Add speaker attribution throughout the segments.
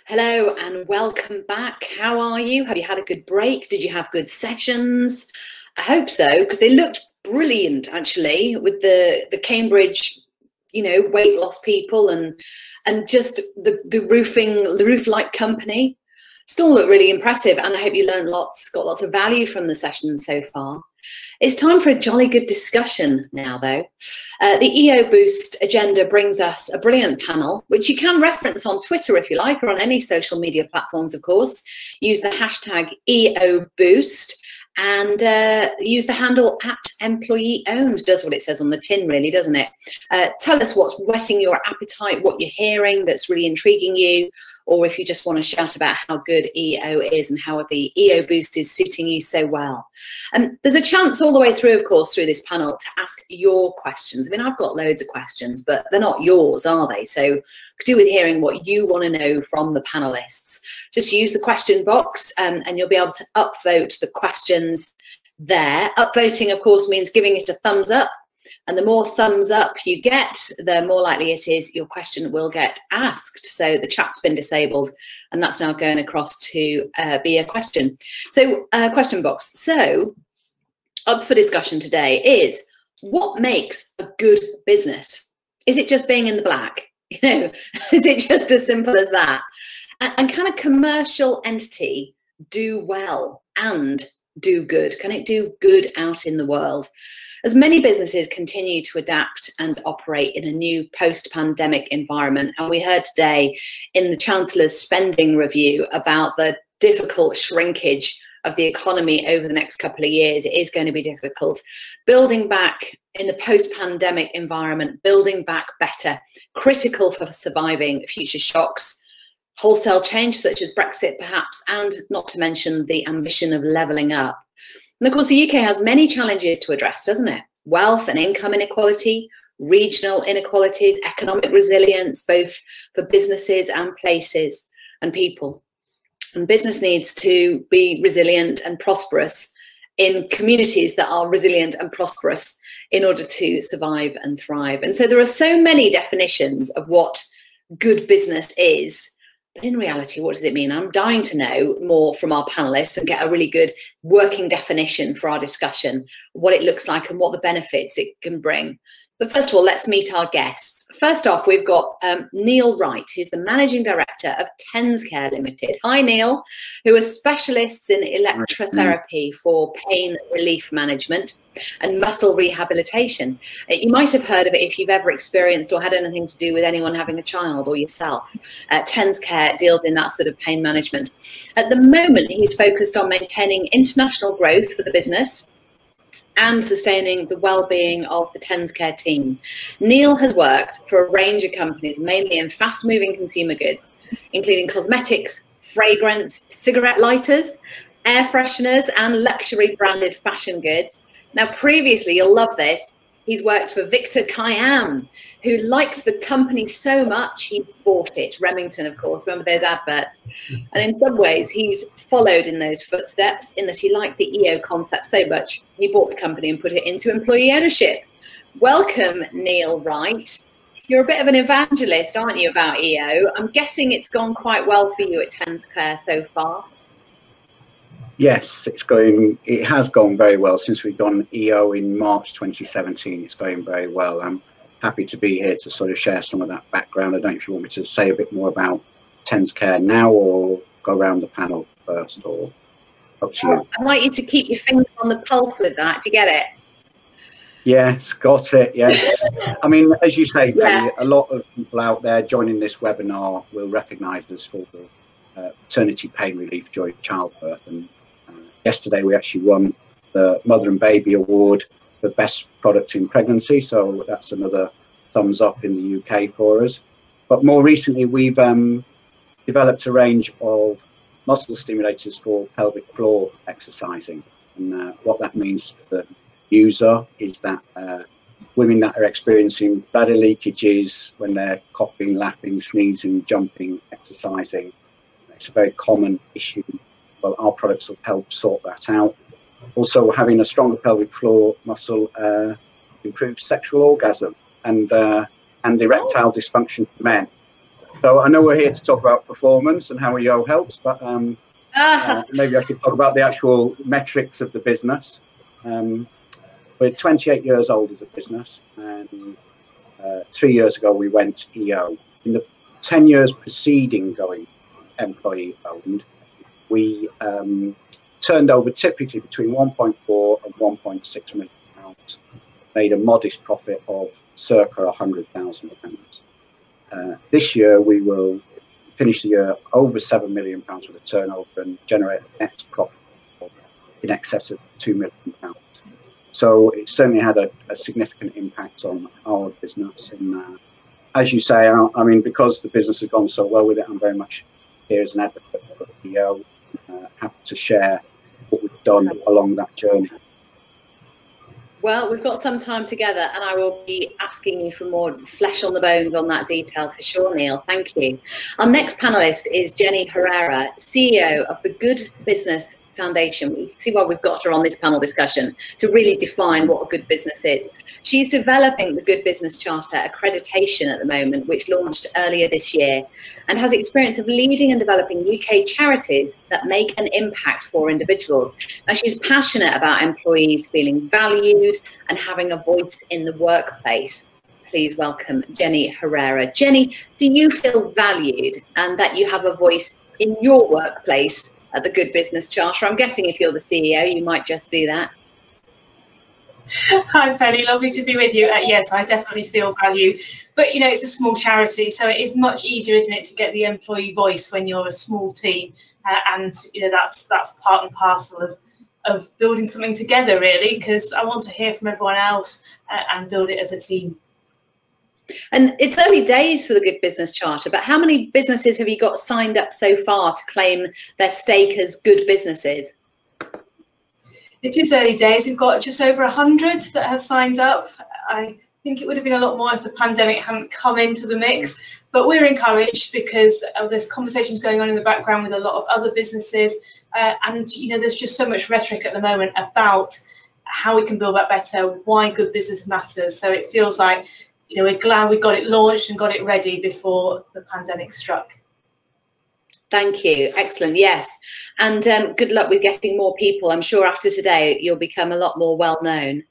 Speaker 1: Hello and welcome back. How are you? Have you had a good break? Did you have good sessions? I hope so, because they looked brilliant actually with the Cambridge, weight loss people and just the roof light company. Still look really impressive, and I hope you learned lots, got lots of value from the session so far. It's time for a jolly good discussion now, though. The EO Boost agenda brings us a brilliant panel, which you can reference on Twitter if you like, or on any social media platforms, of course. Use the hashtag EO Boost and use the handle @employee-owned. Does what it says on the tin, really, doesn't it? Tell us what's whetting your appetite, what you're hearing that's really intriguing you, or if you just want to shout about how good EO is and how the EO Boost is suiting you so well. And there's a chance all the way through, of course, through this panel to ask your questions. I mean, I've got loads of questions, but they're not yours, are they? So could do with hearing what you want to know from the panelists. Just use the question box and you'll be able to upvote the questions there. Upvoting, of course, means giving it a thumbs up. And the more thumbs up you get, the more likely it is your question will get asked. So the chat's been disabled, and that's now going across to be a question. So question box. So up for discussion today is, what makes a good business? Is it just being in the black? Is it just as simple as that? And can a commercial entity do well and do good? Can it do good out in the world? As many businesses continue to adapt and operate in a new post-pandemic environment, and we heard today in the Chancellor's spending review about the difficult shrinkage of the economy over the next couple of years, it is going to be difficult. Building back in the post-pandemic environment, building back better, critical for surviving future shocks, wholesale change such as Brexit perhaps, and not to mention the ambition of levelling up. And of course, the UK has many challenges to address, doesn't it? Wealth and income inequality, regional inequalities, economic resilience, both for businesses and places and people. And business needs to be resilient and prosperous in communities that are resilient and prosperous in order to survive and thrive. And so there are so many definitions of what good business is. But in reality, what does it mean? I'm dying to know more from our panelists and get a really good working definition for our discussion, what it looks like and what the benefits it can bring. But first of all, let's meet our guests. First off, we've got Neil Wright, who's the Managing Director of TensCare Ltd. Hi, Neil, who are specialists in electrotherapy for pain relief management and muscle rehabilitation. You might have heard of it if you've ever experienced or had anything to do with anyone having a child or yourself. TensCare deals in that sort of pain management. At the moment, he's focused on maintaining international growth for the business and sustaining the well-being of the TensCare team. Neil has worked for a range of companies, mainly in fast-moving consumer goods, including cosmetics, fragrance, cigarette lighters, air fresheners, and luxury branded fashion goods. Now, previously, you'll love this, he's worked for Victor Kiam, who liked the company so much he bought it. Remington, of course, remember those adverts? And in some ways, he's followed in those footsteps in that he liked the EO concept so much, he bought the company and put it into employee ownership. Welcome, Neil Wright. You're a bit of an evangelist, aren't you, about EO? I'm guessing it's gone quite well for you at TensCare so far.
Speaker 2: Yes, it has gone very well since we've done EO in March 2017. It's going very well. I'm happy to be here to sort of share some of that background. I don't know if you want me to say a bit more about TensCare now or go around the panel first, or up to you.
Speaker 1: I'd like you to keep your finger on the pulse with that. Do you get it?
Speaker 2: Yes, got it, yes. I mean, as you say, Penny,
Speaker 1: Yeah.
Speaker 2: a lot of people out there joining this webinar will recognise us for maternity pain relief during childbirth. And yesterday we actually won the Mother and Baby Award for Best Product in Pregnancy, so that's another thumbs up in the UK for us. But more recently, we've developed a range of muscle stimulators for pelvic floor exercising. And what that means for the user is that women that are experiencing bladder leakages when they're coughing, laughing, sneezing, jumping, exercising, it's a very common issue. Well, our products will help sort that out. Also, having a stronger pelvic floor muscle improves sexual orgasm and erectile dysfunction for men. So I know we're here to talk about performance and how EO helps, but maybe I could talk about the actual metrics of the business. We're 28 years old as a business, and 3 years ago we went EO. In the 10 years preceding going employee owned, we turned over typically between 1.4 and 1.6 million pounds, made a modest profit of circa £100,000. This year we will finish the year over £7 million worth of turnover and generate a net profit in excess of £2 million. So it certainly had a significant impact on our business. And as you say, I mean, because the business has gone so well with it, I'm very much here as an advocate for EO, happy to share what we've done along that journey.
Speaker 1: Well, we've got some time together and I will be asking you for more flesh on the bones on that detail for sure, Neil. Thank you. Our next panelist is Jenny Herrera, CEO of the Good Business Foundation. We see why we've got her on this panel discussion to really define what a good business is. She's developing the Good Business Charter accreditation at the moment, which launched earlier this year, and has experience of leading and developing UK charities that make an impact for individuals. Now, she's passionate about employees feeling valued and having a voice in the workplace. Please welcome Jenny Herrera. Jenny, do you feel valued and that you have a voice in your workplace at the Good Business Charter? I'm guessing if you're the CEO, you might just do that.
Speaker 3: Hi Penny, lovely to be with you. Yes, I definitely feel valued, but you know, it's a small charity, so it is much easier, isn't it, to get the employee voice when you're a small team, and you know, that's part and parcel of building something together, really, because I want to hear from everyone else and build it as a team.
Speaker 1: And it's early days for the Good Business Charter, but how many businesses have you got signed up so far to claim their stake as good businesses?
Speaker 3: It is early days. We've got just over 100 that have signed up. I think it would have been a lot more if the pandemic hadn't come into the mix, but we're encouraged because there's conversations going on in the background with a lot of other businesses, and you know, there's just so much rhetoric at the moment about how we can build that better, why good business matters. So it feels like, you know, we're glad we got it launched and got it ready before the pandemic struck.
Speaker 1: Thank you. Excellent. Yes. And good luck with getting more people. I'm sure after today, you'll become a lot more well known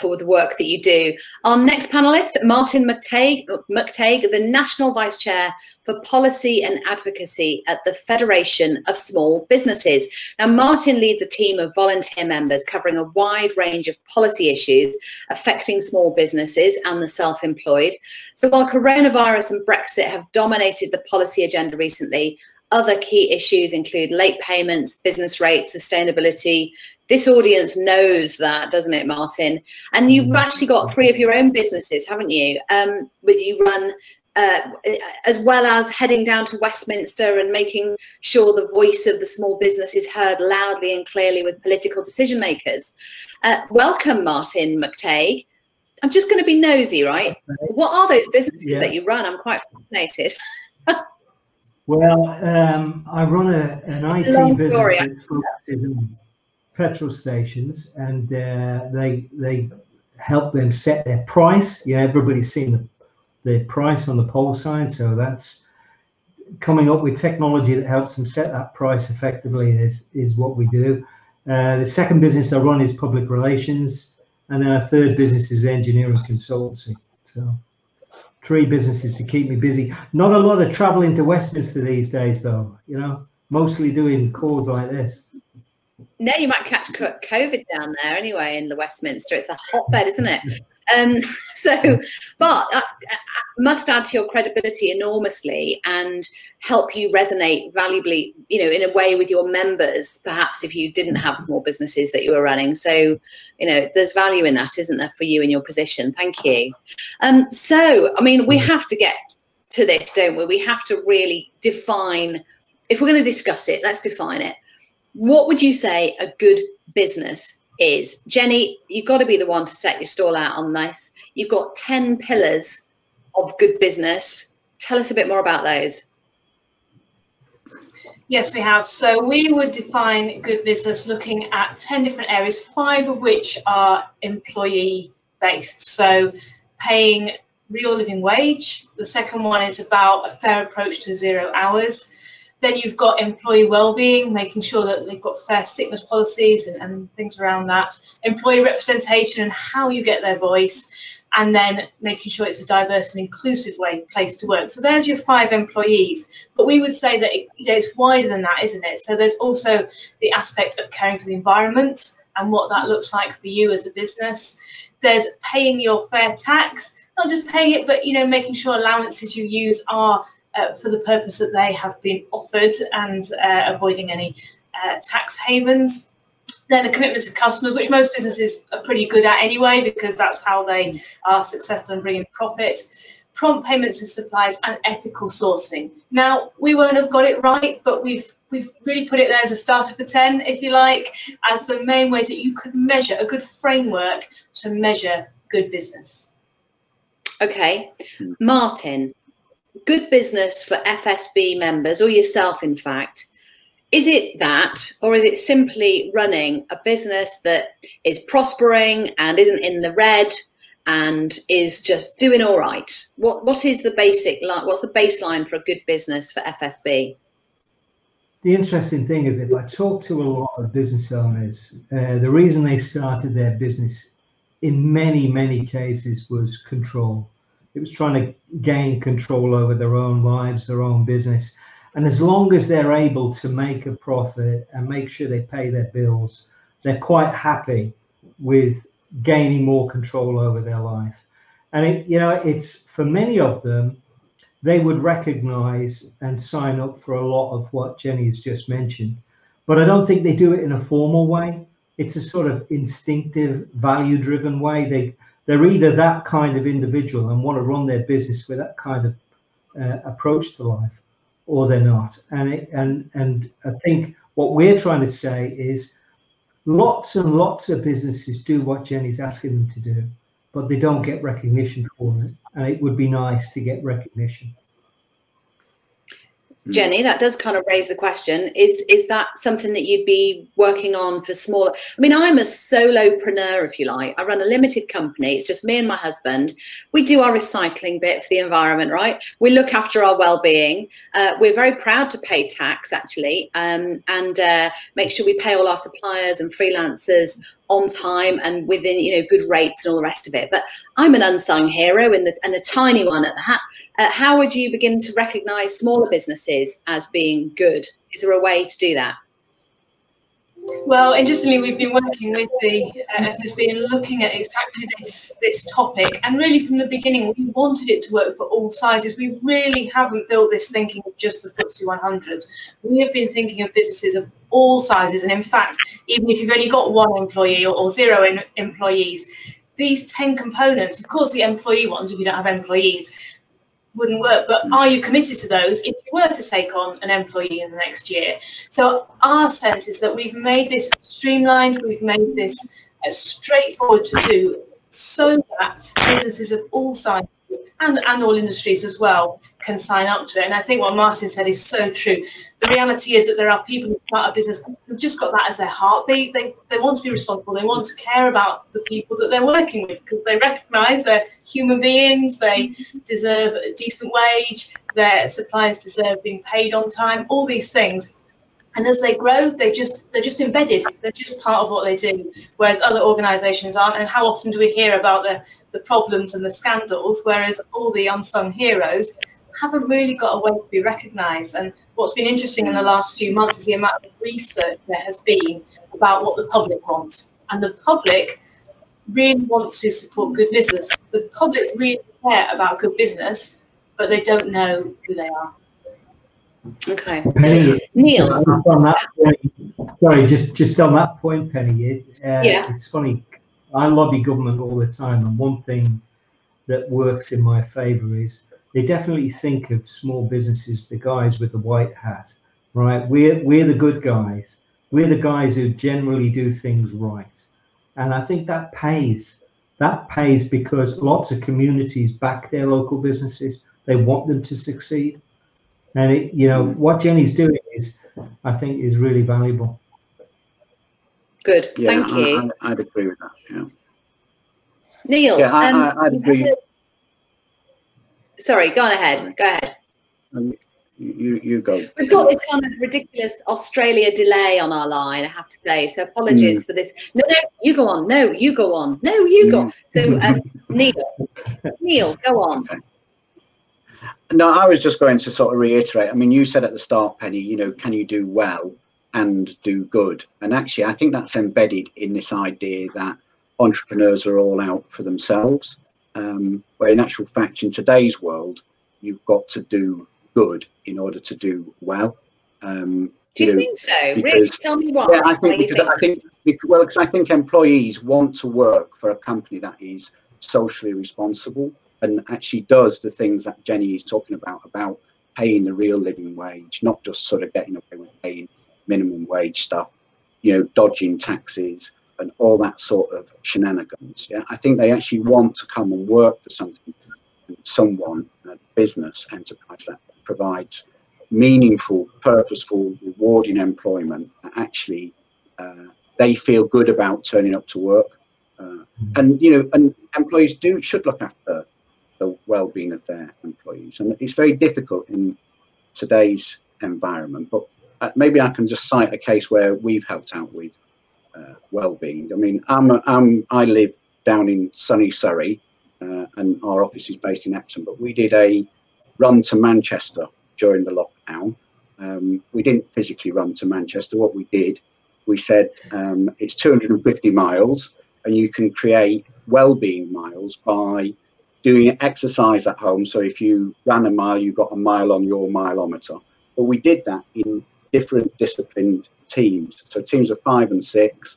Speaker 1: for the work that you do. Our next panelist, Martin McTague, the National Vice Chair for Policy and Advocacy at the Federation of Small Businesses. Now, Martin leads a team of volunteer members covering a wide range of policy issues affecting small businesses and the self-employed. So while coronavirus and Brexit have dominated the policy agenda recently, other key issues include late payments, business rates, sustainability. This audience knows that, doesn't it, Martin? And you've actually got 3 of your own businesses, haven't you? That you run, as well as heading down to Westminster and making sure the voice of the small business is heard loudly and clearly with political decision makers. Welcome, Martin McTague. I'm just going to be nosy, right? What are those businesses that you run? I'm quite fascinated.
Speaker 4: Well, I run an IT business that focuses on petrol stations, and they help them set their price. Yeah, everybody's seen the price on the pole sign, so that's coming up with technology that helps them set that price effectively is what we do. The second business I run is public relations, and then our third business is engineering consultancy. So 3 businesses to keep me busy. Not a lot of traveling to Westminster these days, though. You know, mostly doing calls like this.
Speaker 1: No, you might catch COVID down there anyway in the Westminster. It's a hotbed, isn't it? But that must add to your credibility enormously and help you resonate valuably, you know, in a way with your members, perhaps if you didn't have small businesses that you were running. So, you know, there's value in that, isn't there, for you in your position? Thank you. So, I mean, we have to get to this, don't we? We have to really define, if we're going to discuss it, let's define it. What would you say a good business is? Jenny, you've got to be the one to set your stall out on this. You've got 10 pillars of good business. Tell us a bit more about those.
Speaker 3: Yes, we have. So we would define good business looking at 10 different areas, 5 of which are employee based. So paying real living wage. The second one is about a fair approach to 0 hours. Then you've got employee well-being, making sure that they've got fair sickness policies and things around that. Employee representation and how you get their voice. And then making sure it's a diverse and inclusive place to work. So there's your 5 employees. But we would say that it's wider than that, isn't it? So there's also the aspect of caring for the environment and what that looks like for you as a business. There's paying your fair tax, not just paying it, but making sure allowances you use are for the purpose that they have been offered, and avoiding any tax havens. Then a commitment to customers, which most businesses are pretty good at anyway, because that's how they are successful in bringing profit. Prompt payments to suppliers and ethical sourcing. Now, we won't have got it right, but we've really put it there as a starter for 10, if you like, as the main ways that you could measure, a good framework to measure good business.
Speaker 1: Okay, Martin, good business for FSB members, or yourself in fact, is it that, or is it simply running a business that is prospering and isn't in the red and is just doing all right? What is the basic, what's the baseline for a good business for FSB?
Speaker 4: The interesting thing is, if I talk to a lot of business owners, the reason they started their business in many cases was control. It was trying to gain control over their own lives, their own business. And as long as they're able to make a profit and make sure they pay their bills, they're quite happy with gaining more control over their life. And it's for many of them, they would recognize and sign up for a lot of what Jenny's just mentioned. But I don't think they do it in a formal way. It's a sort of instinctive, value-driven way. They're either that kind of individual and want to run their business with that kind of approach to life, or they're not. And I think what we're trying to say is lots and lots of businesses do what Jenny's asking them to do, but they don't get recognition for it. And it would be nice to get recognition.
Speaker 1: Jenny, that does kind of raise the question, is that something that you'd be working on for smaller? I mean, I'm a solopreneur, if you like. I run a limited company. It's just me and my husband. We do our recycling bit for the environment, right? We look after our well-being. We're very proud to pay tax, actually, and make sure we pay all our suppliers and freelancers on time and within good rates and all the rest of it. But I'm an unsung hero and a tiny one at that. How would you begin to recognise smaller businesses as being good? Is there a way to do that?
Speaker 3: Well, interestingly, we've been working with the FSB and looking at exactly this topic. And really, from the beginning, we wanted it to work for all sizes. We really haven't built this thinking of just the FTSE 100. We have been thinking of businesses of all sizes. And in fact, even if you've only got 1 employee or 0 employees, these 10 components, of course, the employee ones, if you don't have employees, wouldn't work, but are you committed to those if you were to take on an employee in the next year? So our sense is that we've made this streamlined, we've made this straightforward to do, so that businesses of all sizes and all industries as well can sign up to it. And I think what Martin said is so true. The reality is that there are people who start a business who've just got that as their heartbeat. They want to be responsible. They want to care about the people that they're working with, because they recognise they're human beings. They deserve a decent wage. Their suppliers deserve being paid on time. All these things. And as they grow, they're just embedded. They're just part of what they do, whereas other organisations aren't. And how often do we hear about the problems and the scandals, whereas all the unsung heroes haven't really got a way to be recognised? And what's been interesting in the last few months is the amount of research there has been about what the public wants. And the public really wants to support good business. The public really care about good business, but they don't know who they are.
Speaker 1: Okay.
Speaker 4: Penny,
Speaker 1: Neil.
Speaker 4: On that point, sorry, just on that point, Penny,
Speaker 1: yeah.
Speaker 4: It's funny. I lobby government all the time, and one thing that works in my favour is they definitely think of small businesses, the guys with the white hat, right? We're the good guys. We're the guys who generally do things right, and I think that pays. That pays because lots of communities back their local businesses. They want them to succeed. And what Jenny's doing is, I think, is really valuable.
Speaker 1: Good,
Speaker 2: yeah,
Speaker 1: thank you.
Speaker 2: I'd agree with that. Yeah,
Speaker 1: Neil,
Speaker 2: yeah, I'd agree.
Speaker 1: Sorry, go on ahead. Go ahead.
Speaker 2: You go.
Speaker 1: We've got this kind of ridiculous Australia delay on our line, I have to say. So apologies for this. No, you go on. No, you go on. No, you go on. So Neil, go on.
Speaker 2: Okay. No, I was just going to sort of reiterate. I mean, you said at the start, Penny, you know, can you do well and do good? And actually, I think that's embedded in this idea that entrepreneurs are all out for themselves. Where in actual fact, in today's world, you've got to do good in order to do well.
Speaker 1: Do you think so?
Speaker 2: Because,
Speaker 1: really? Tell me why.
Speaker 2: Yeah, I think employees want to work for a company that is socially responsible and actually does the things that Jenny is talking about paying the real living wage, not just sort of getting away with paying minimum wage stuff, you know, dodging taxes and all that sort of shenanigans. Yeah, I think they actually want to come and work for someone, a business enterprise that provides meaningful, purposeful, rewarding employment that actually they feel good about turning up to work. And you know, and employees should look after the well-being of their employees, and it's very difficult in today's environment. But maybe I can just cite a case where we've helped out with well-being. I mean, I live down in sunny Surrey, and our office is based in Epsom. But we did a run to Manchester during the lockdown. We didn't physically run to Manchester. What we did, we said it's 250 miles, and you can create well-being miles by doing exercise at home. So if you ran a mile, you got a mile on your mileometer. But we did that in different disciplined teams. So teams of 5 and 6.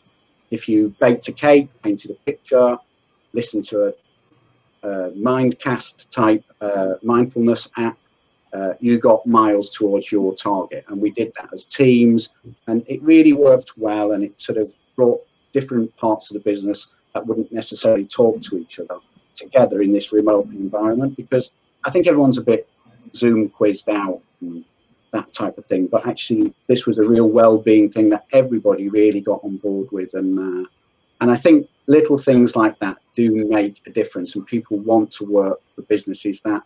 Speaker 2: If you baked a cake, painted a picture, listened to a Mindcast type mindfulness app, you got miles towards your target. And we did that as teams, and it really worked well, and it sort of brought different parts of the business that wouldn't necessarily talk to each other together in this remote environment, because I think everyone's a bit Zoom quizzed out and that type of thing, but actually this was a real well-being thing that everybody really got on board with, and I think little things like that do make a difference, and people want to work for businesses that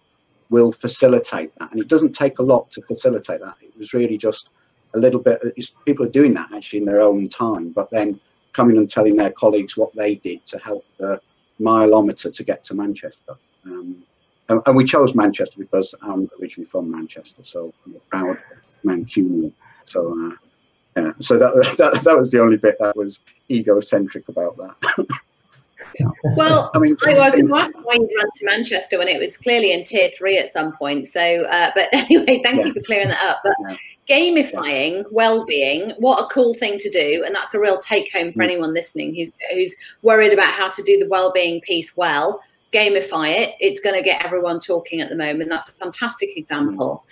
Speaker 2: will facilitate that. And it doesn't take a lot to facilitate that. It was really just a little bit, people are doing that actually in their own time, but then coming and telling their colleagues what they did to help the mileometer to get to Manchester. And we chose Manchester because I'm originally from Manchester, so I'm a proud Mancunian. So yeah, so that was the only bit that was egocentric about that. Yeah.
Speaker 1: Well, I was going to ask why you ran to Manchester when it was clearly in tier 3 at some point. So, but anyway, thank you for clearing that up. But gamifying well-being, what a cool thing to do, and that's a real take-home for anyone listening who's worried about how to do the well-being piece well. Gamify it. It's going to get everyone talking at the moment. That's a fantastic example.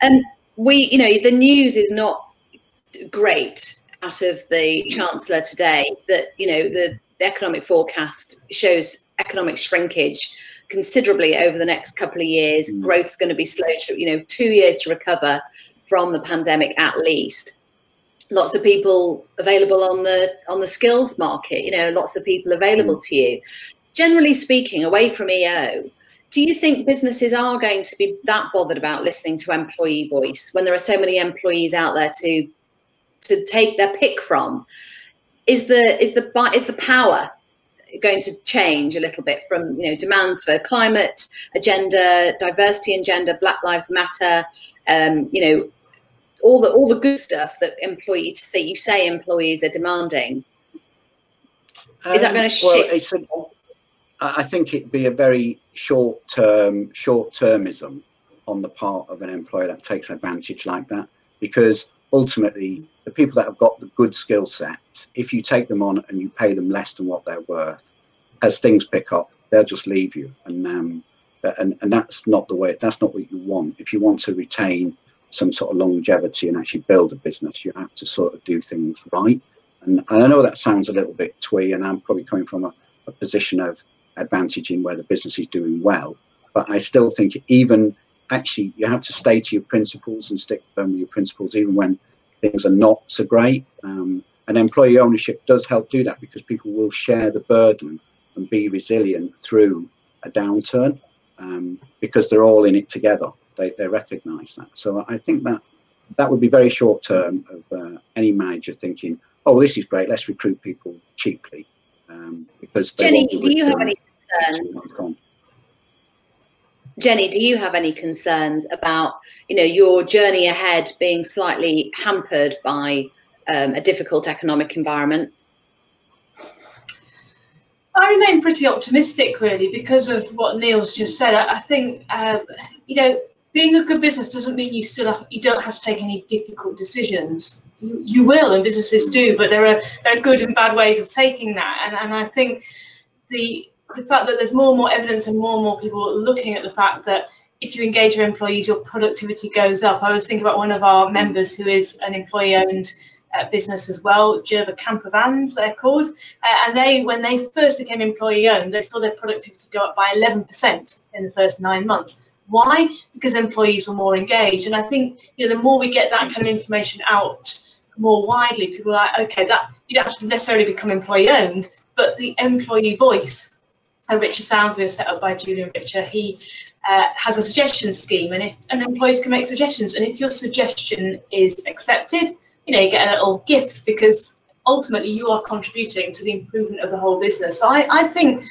Speaker 1: And you know, the news is not great out of the Chancellor today that, you know, the economic forecast shows economic shrinkage considerably over the next couple of years. Growth's going to be slow, you know, 2 years to recover from the pandemic at least. Lots of people available on the skills market, you know, lots of people available to you. Generally speaking, away from EO, do you think businesses are going to be that bothered about listening to employee voice when there are so many employees out there to take their pick from? Is the power going to change a little bit from, you know, demands for climate agenda, diversity and gender, Black Lives Matter, you know, all the good stuff that you say employees are demanding? Is that going to shift?
Speaker 2: Well, I think it'd be a very short-termism on the part of an employer that takes advantage like that, because ultimately the people that have got the good skill set, if you take them on and you pay them less than what they're worth, as things pick up, they'll just leave you, and that's not the way. That's not what you want. If you want to retain some sort of longevity and actually build a business, you have to sort of do things right. And I know that sounds a little bit twee, and I'm probably coming from a position of advantage in where the business is doing well, but I still think even actually you have to stay to your principles and stick firm with your principles even when things are not so great. And employee ownership does help do that, because people will share the burden and be resilient through a downturn. because they're all in it together. They recognise that. So I think that would be very short term of any manager thinking, oh, this is great, let's recruit people cheaply. Because
Speaker 1: Jenny, do you have any concerns? Jenny, do you have any concerns about, you know, your journey ahead being slightly hampered by a difficult economic environment?
Speaker 3: I remain pretty optimistic, really, because of what Neil's just said. I think, you know, being a good business doesn't mean you don't have to take any difficult decisions. You will, and businesses do, but there are good and bad ways of taking that. And I think the fact that there's more and more evidence and more people looking at the fact that if you engage your employees, your productivity goes up. I was thinking about one of our members who is an employee-owned business as well, Gerber Camper Vans, they're called. And when they first became employee-owned, they saw their productivity go up by 11% in the first 9 months. Why? Because employees were more engaged. And I think, you know, the more we get that kind of information out more widely, people are like, okay, that you don't have to necessarily become employee-owned, but the employee voice. Richer Sounds, we were set up by Julian Richer. He has a suggestion scheme, and employees can make suggestions. And if your suggestion is accepted, you know, you get a little gift, because ultimately you are contributing to the improvement of the whole business. So I think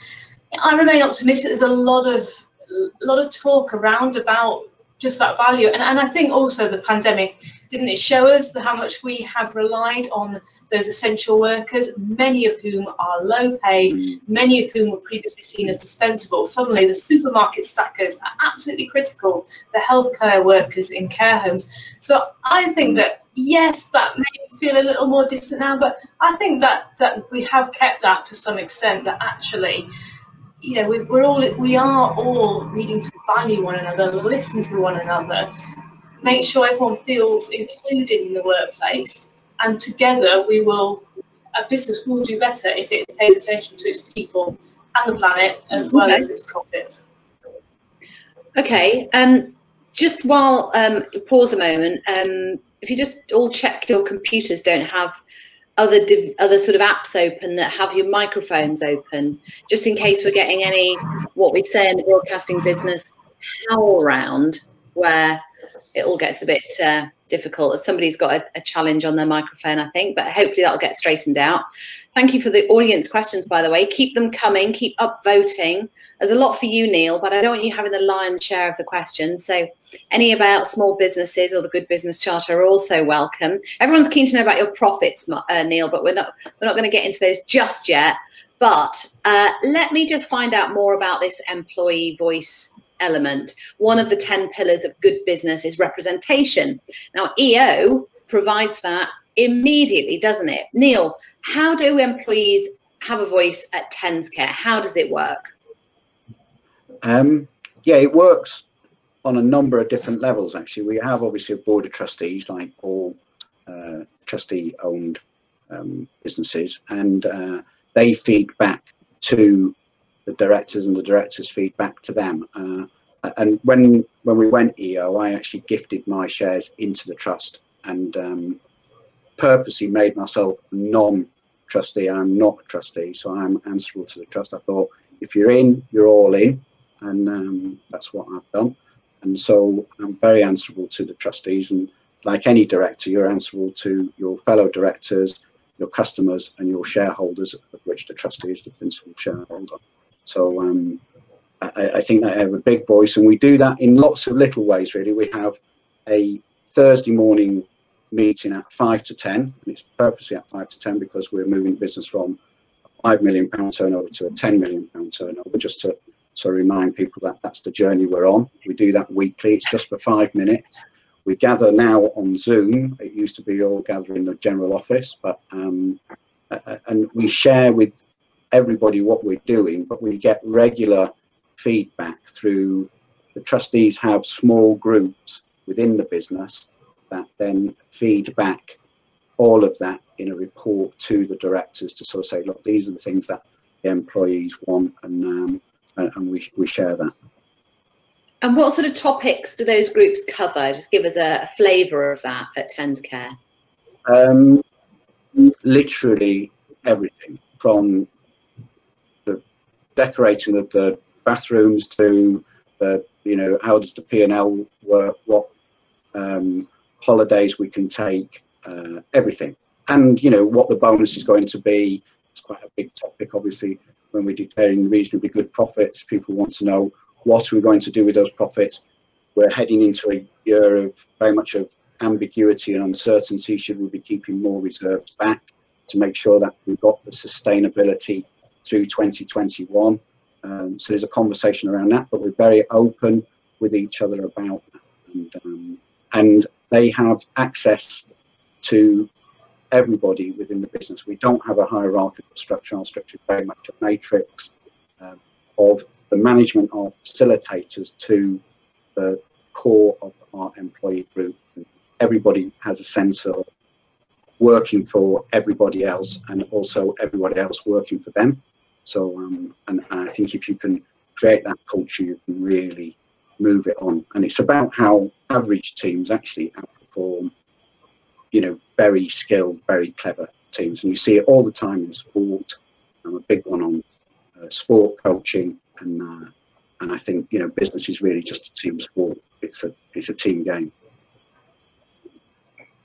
Speaker 3: I remain optimistic. There's a lot of talk around about just that value, and I think also the pandemic, didn't it show us how much we have relied on those essential workers, many of whom are low paid, many of whom were previously seen as dispensable. Suddenly the supermarket stackers are absolutely critical, the healthcare workers in care homes. So I think that, yes, that may feel a little more distant now, but I think that we have kept that to some extent, that actually, you know, we are all needing to value one another, listen to one another, make sure everyone feels included in the workplace, and together a business will do better if it pays attention to its people and the planet as well as its profits. Okay,
Speaker 1: just while pause a moment, if you just all check your computers don't have other sort of apps open that have your microphones open, just in case we're getting any, what we say in the broadcasting business, howl round, where it all gets a bit difficult. Somebody's got a challenge on their microphone, I think, but hopefully that'll get straightened out. Thank you for the audience questions, by the way. Keep them coming, keep upvoting. There's a lot for you, Neil, but I don't want you having the lion's share of the questions. So any about small businesses or the Good Business Charter are also welcome. Everyone's keen to know about your profits, Neil, but we're not going to get into those just yet. But let me just find out more about this employee voice element. One of the 10 pillars of good business is representation. Now, EO provides that immediately, doesn't it? Neil, how do employees have a voice at TensCare? How does it work?
Speaker 2: Yeah, it works on a number of different levels, actually. We have obviously a board of trustees, like all trustee-owned businesses, and they feed back to the directors, and the directors feed back to them. And when we went EO, I actually gifted my shares into the trust, and purposely made myself non-trustee. I'm not a trustee, so I'm answerable to the trust. I thought, if you're in, you're all in, and that's what I've done. And so I'm very answerable to the trustees, and like any director, you're answerable to your fellow directors, your customers, and your shareholders, of which the trustee is the principal shareholder. So I think I have a big voice, and we do that in lots of little ways, really. We have a Thursday morning meeting at 5 to 10, and it's purposely at 5 to 10 because we're moving the business from a £5 million turnover to a £10 million turnover, just to remind people that that's the journey we're on. We do that weekly. It's just for 5 minutes. We gather now on Zoom. It used to be all gathering in the general office, but and we share with everybody what we're doing, but we get regular feedback through the trustees. Have small groups within the business that then feed back all of that in a report to the directors to sort of say, look, these are the things that the employees want, and we share that.
Speaker 1: And what sort of topics do those groups cover? Just give us a flavour of that at TensCare.
Speaker 2: Literally everything, from the decorating of the bathrooms to you know, how does the P&L work, what holidays we can take, everything. And, you know, what the bonus is going to be. It's quite a big topic, obviously, when we're declaring reasonably good profits. People want to know, what are we going to do with those profits? We're heading into a year of very much of ambiguity and uncertainty. Should we be keeping more reserves back to make sure that we've got the sustainability through 2021? So there's a conversation around that, but we're very open with each other about that. And they have access to everybody within the business. We don't have a hierarchical structure. Our structure is very much a matrix of the management of facilitators to the core of our employee group. Everybody has a sense of working for everybody else, and also everybody else working for them. So, and I think if you can create that culture, you can really move it on. And it's about how average teams actually outperform, you know, very skilled, very clever teams. And you see it all the time in sport. I'm a big one on sport coaching, and I think, you know, business is really just a team sport. It's a team game.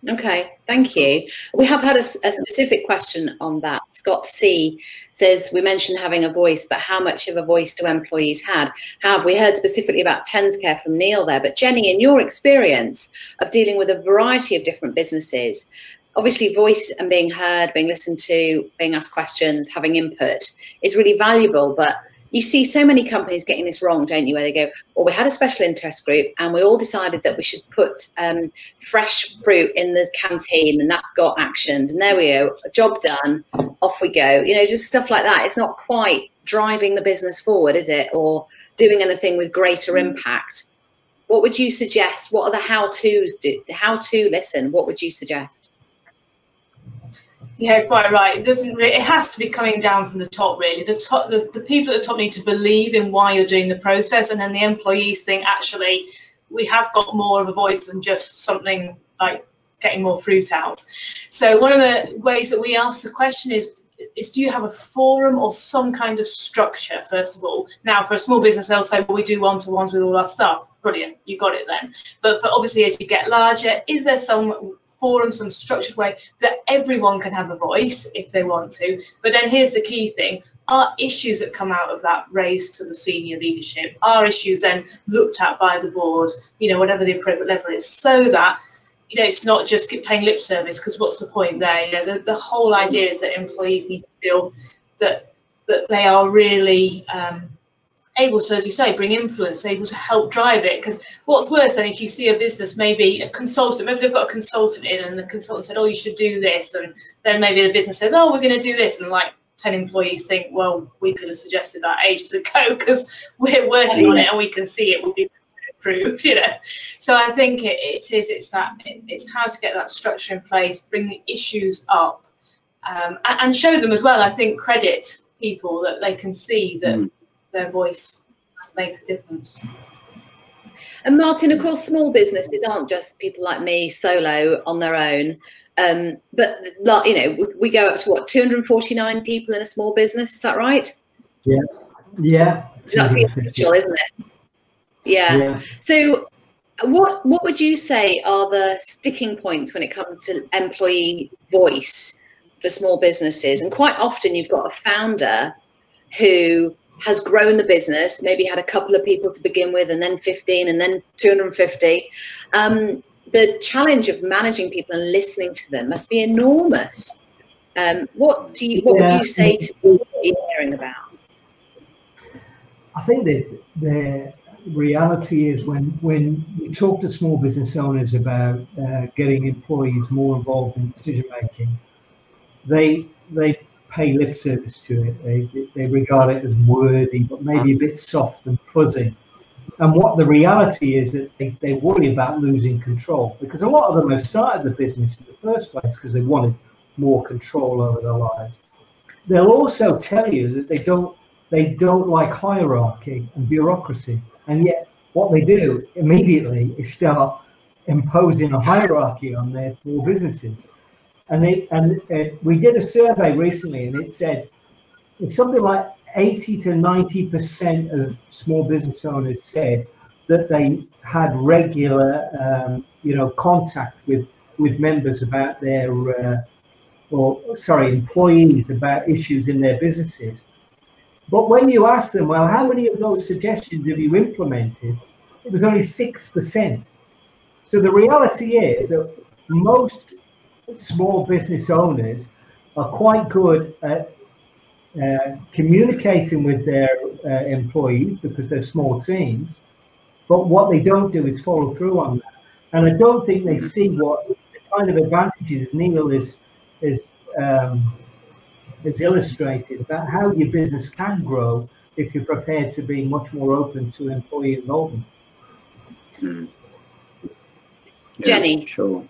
Speaker 1: Okay, thank you. We have had a specific question on that. Scott C says, we mentioned having a voice, but how much of a voice do employees have? We heard specifically about TensCare from Neil there, but Jenny, in your experience of dealing with a variety of different businesses, obviously voice and being heard, being listened to, being asked questions, having input is really valuable, but you see so many companies getting this wrong, don't you, where they go, well, we had a special interest group and we all decided that we should put fresh fruit in the canteen, and that's got actioned, and there we go, a job done, off we go. You know, just stuff like that. It's not quite driving the business forward, is it? Or doing anything with greater impact. What would you suggest? What are the how-tos? How to listen? What would you suggest?
Speaker 3: Yeah, quite right. It doesn't. It has to be coming down from the top, really. The people at the top need to believe in why you're doing the process, and then the employees think, actually, we have got more of a voice than just something like getting more fruit out. So one of the ways that we ask the question is do you have a forum or some kind of structure, first of all? Now, for a small business, they'll say, well, we do one-to-ones with all our staff. Brilliant, you got it then. But for obviously, as you get larger, is there some forum, some structured way that everyone can have a voice if they want to? But then here's the key thing: are issues that come out of that raised to the senior leadership? Are issues then looked at by the board, you know, whatever the appropriate level is, so that, you know, it's not just paying lip service, because what's the point there? You know, the whole idea is that employees need to feel that they are really able to, as you say, bring influence, able to help drive it. Because what's worse than if you see a business, maybe a consultant, maybe they've got a consultant in and the consultant said, oh, you should do this. And then maybe the business says, oh, we're going to do this. And like 10 employees think, well, we could have suggested that ages ago because we're working on it and we can see it will be improved, you know. So I think it's how to get that structure in place, bring the issues up, and show them as well, I think, credit people that they can see that their voice makes a difference.
Speaker 1: And Martin, of course, small businesses aren't just people like me solo on their own, but you know, we go up to what, 249 people in a small business, is that right?
Speaker 4: Yeah.
Speaker 1: That's the official, isn't it? Yeah. So what would you say are the sticking points when it comes to employee voice for small businesses? And quite often you've got a founder who has grown the business, maybe had a couple of people to begin with, and then 15, and then 250. The challenge of managing people and listening to them must be enormous. What would you say to people that you're hearing about?
Speaker 4: I think that the reality is when we talk to small business owners about getting employees more involved in decision making, they pay lip service to it. They regard it as worthy, but maybe a bit soft and fuzzy. And what the reality is that they worry about losing control, because a lot of them have started the business in the first place because they wanted more control over their lives. They'll also tell you that they don't like hierarchy and bureaucracy, and yet what they do immediately is start imposing a hierarchy on their small businesses. And we did a survey recently, and it said it's something like 80 to 90% of small business owners said that they had regular, contact with members about their, employees about issues in their businesses. But when you ask them, well, how many of those suggestions have you implemented? It was only 6%. So the reality is that most small business owners are quite good at communicating with their employees because they're small teams, but what they don't do is follow through on that. And I don't think they see what the kind of advantages Neil is illustrated about how your business can grow if you're prepared to be much more open to employee involvement.
Speaker 2: Yeah,
Speaker 1: Jenny.
Speaker 2: Sure.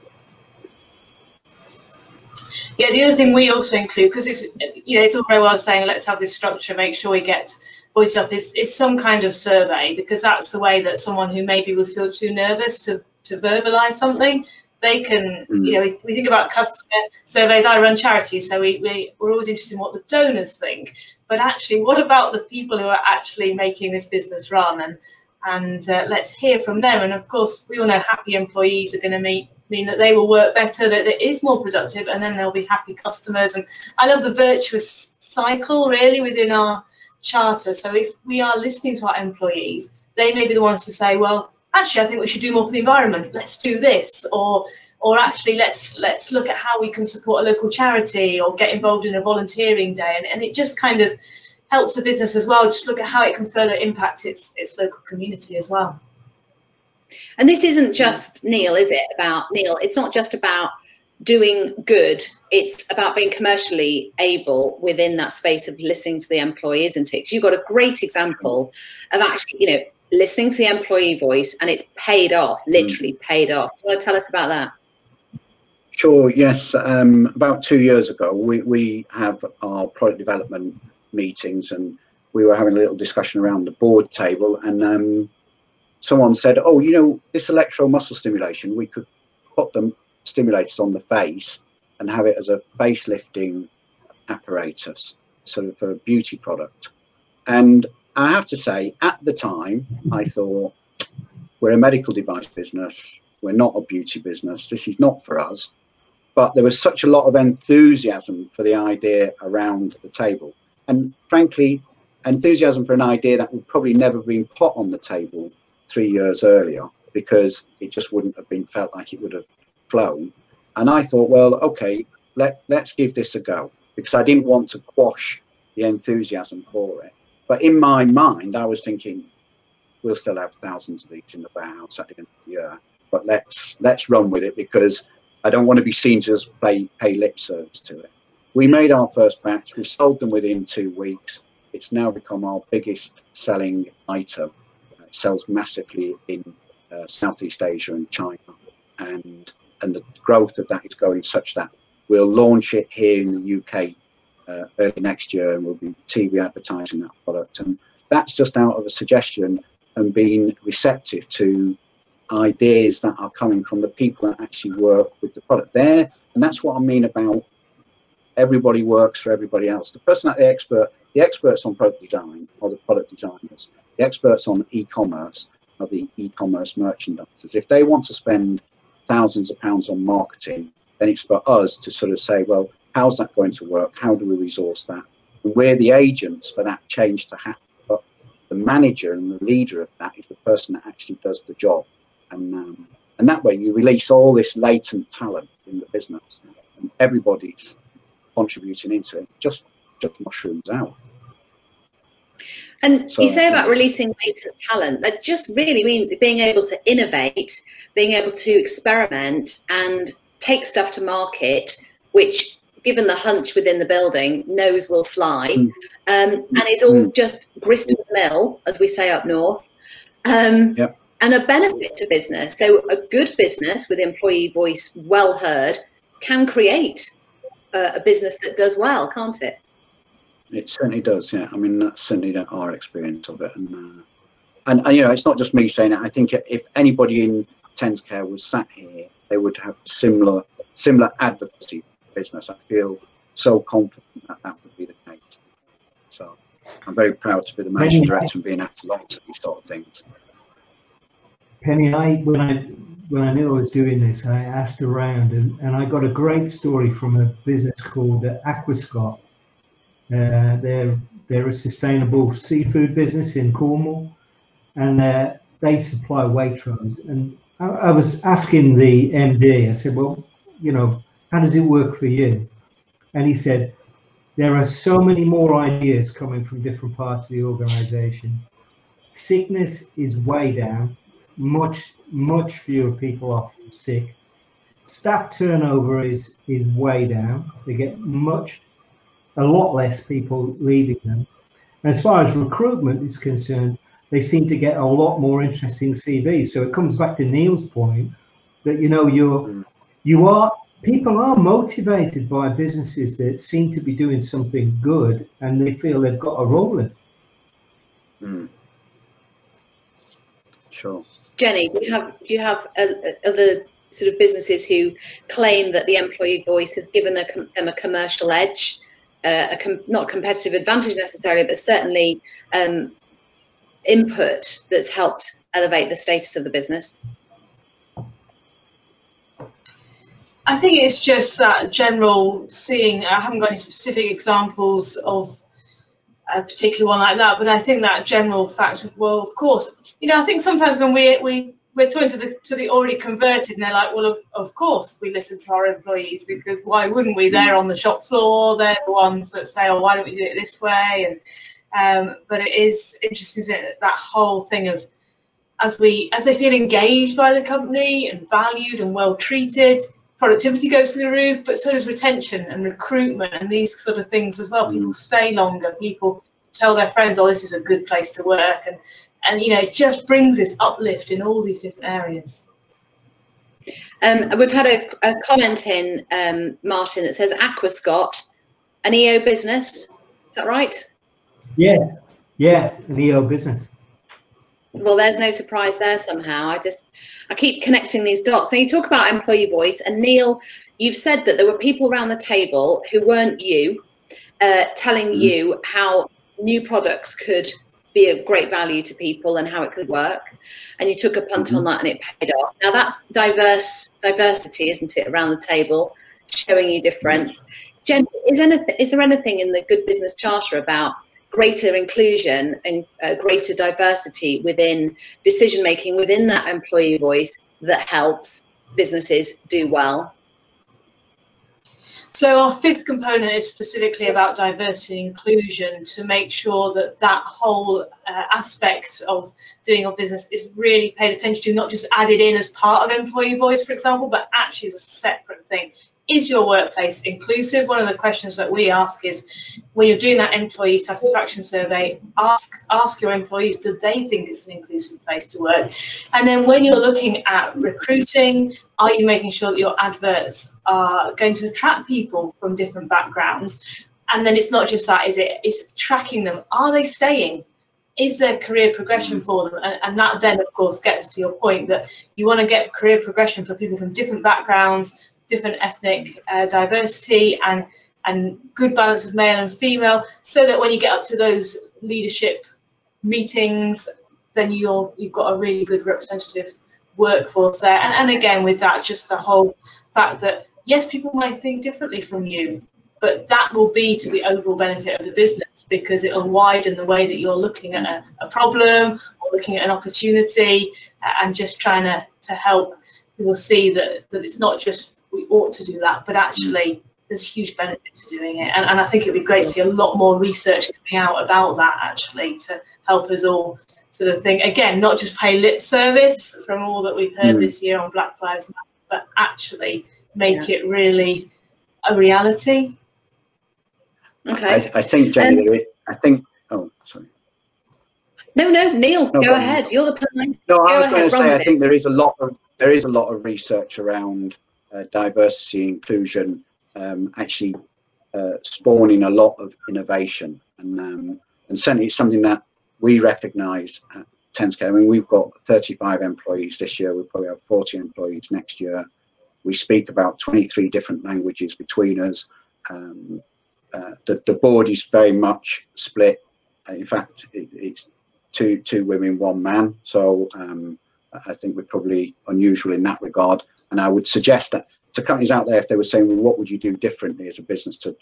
Speaker 3: Yeah, the other thing we also include, because it's all very well saying let's have this structure, make sure we get voice up, is some kind of survey, because that's the way that someone who maybe would feel too nervous to verbalize something, they can, we think about customer surveys. I run charities, so we're always interested in what the donors think, but actually what about the people who are actually making this business run, and let's hear from them. And of course we all know happy employees are going to mean that they will work better, that it is more productive, and then there'll be happy customers. And I love the virtuous cycle really within our charter. So if we are listening to our employees, they may be the ones to say, well, actually I think we should do more for the environment, let's do this, or actually let's look at how we can support a local charity or get involved in a volunteering day. And it just kind of helps the business as well, just look at how it can further impact its local community as well.
Speaker 1: And this isn't just, Neil, is it? It's not just about doing good, it's about being commercially able within that space of listening to the employee, isn't it? 'Cause you've got a great example of actually, listening to the employee voice, and it's paid off, literally paid off. Do you want to tell us about that?
Speaker 2: Sure, yes. About 2 years ago, we have our product development meetings, and we were having a little discussion around the board table, and someone said, oh, this electromuscle stimulation, we could put them stimulators on the face and have it as a face lifting apparatus, sort of for a beauty product. And I have to say, at the time, I thought, we're a medical device business, we're not a beauty business, this is not for us. But there was such a lot of enthusiasm for the idea around the table. And frankly, enthusiasm for an idea that would probably never have been put on the table 3 years earlier, because it just wouldn't have been felt like it would have flown. And I thought, well, okay, let's give this a go, because I didn't want to quash the enthusiasm for it. But in my mind, I was thinking, we'll still have thousands of these in the warehouse at the end of the year, but let's run with it, because I don't want to be seen to just pay lip service to it. We made our first batch, we sold them within 2 weeks. It's now become our biggest selling item. It sells massively in Southeast Asia and China, and the growth of that is going such that we'll launch it here in the UK early next year, and we'll be TV advertising that product. And that's just out of a suggestion and being receptive to ideas that are coming from the people that actually work with the product there. And that's what I mean about everybody works for everybody else. The person that the experts on product design are the product designers. The experts on e-commerce are the e-commerce merchandisers. If they want to spend thousands of pounds on marketing, then it's for us to sort of say, well, how's that going to work? How do we resource that? And we're the agents for that change to happen. But the manager and the leader of that is the person that actually does the job. And that way you release all this latent talent in the business, and everybody's contributing into it, just mushrooms out.
Speaker 1: And so, you say about releasing latent talent, that just really means being able to innovate, being able to experiment and take stuff to market, which, given the hunch within the building, knows will fly. And it's all just grist to the mill, as we say up north.
Speaker 2: Yep.
Speaker 1: And a benefit to business. So a good business with employee voice well heard can create a business that does well, can't it?
Speaker 2: It certainly does, yeah. I mean, that's certainly our experience of it. And it's not just me saying it. I think if anybody in TensCare was sat here, they would have similar advocacy business. I feel so confident that would be the case. So I'm very proud to be the managing director and being asked along to these sort of things.
Speaker 4: Penny, when I knew I was doing this, I asked around, and I got a great story from a business called Aquascot. They're a sustainable seafood business in Cornwall, and they supply Waitrose. And I was asking the MD, I said, well, you know, how does it work for you? And he said, there are so many more ideas coming from different parts of the organization. Sickness is way down, much fewer people are sick. Staff turnover is way down. They get a lot less people leaving them. And as far as recruitment is concerned, they seem to get a lot more interesting CVs. So it comes back to Neil's point that, you know, people are motivated by businesses that seem to be doing something good, and they feel they've got a role in it.
Speaker 2: Sure.
Speaker 1: Jenny, do you have other sort of businesses who claim that the employee voice has given them a commercial edge, not competitive advantage necessarily, but certainly input that's helped elevate the status of the business?
Speaker 3: I think it's just that general seeing. I haven't got any specific examples of a particular one like that, but I think that general fact of, well, of course, you know, I think sometimes when we're talking to the already converted, and they're like, well, of course we listen to our employees, because why wouldn't we? They're on the shop floor. They're the ones that say, oh, why don't we do it this way? And but it is interesting, isn't it, that whole thing of as they feel engaged by the company and valued and well treated, productivity goes to the roof, but so does retention and recruitment and these sort of things as well. People stay longer. People tell their friends, oh, this is a good place to work. And you know, it just brings this uplift in all these different areas.
Speaker 1: We've had a comment in, Martin, that says Aquascot, an EO business. Is that right?
Speaker 4: Yeah, an EO business.
Speaker 1: Well, there's no surprise there somehow. I keep connecting these dots. So you talk about employee voice, and Neil, you've said that there were people around the table who weren't you, telling you how new products could be of great value to people and how it could work, and you took a punt on that and it paid off. Now that's diversity, isn't it, around the table, showing you difference. Jen, is there anything in the Good Business Charter about greater inclusion and greater diversity within decision making within that employee voice that helps businesses do well?
Speaker 3: So our fifth component is specifically about diversity and inclusion, to make sure that that whole aspect of doing your business is really paid attention to, not just added in as part of employee voice, for example, but actually as a separate thing. Is your workplace inclusive? One of the questions that we ask is, when you're doing that employee satisfaction survey, ask your employees, do they think it's an inclusive place to work? And then when you're looking at recruiting, are you making sure that your adverts are going to attract people from different backgrounds? And then it's not just that, it's tracking them. Are they staying? Is there career progression for them? And that then, of course, gets to your point that you want to get career progression for people from different backgrounds, different ethnic diversity, and good balance of male and female, so that when you get up to those leadership meetings, then you've got a really good representative workforce there. And again, with that, just the whole fact that, yes, people might think differently from you, but that will be to the overall benefit of the business, because it'll widen the way that you're looking at a problem or looking at an opportunity, and just trying to help people see that it's not just we ought to do that, but actually there's huge benefit to doing it. And I think it'd be great to see a lot more research coming out about that, actually, to help us all sort of think, again, not just pay lip service from all that we've heard this year on Black Lives Matter, but actually make it really a reality.
Speaker 2: Okay. I think, Jenny, oh, sorry.
Speaker 1: No, Neil, go ahead. You're the panelist.
Speaker 2: No, I was going to say, I think there is a lot of research around diversity, inclusion, actually spawning a lot of innovation, and certainly it's something that we recognise at TensCare. I mean, we've got 35 employees this year. We'll probably have 40 employees next year. We speak about 23 different languages between us. The board is very much split In fact, it's two women, one man. So I think we're probably unusual in that regard. And I would suggest that to companies out there, if they were saying, well, what would you do differently as a business to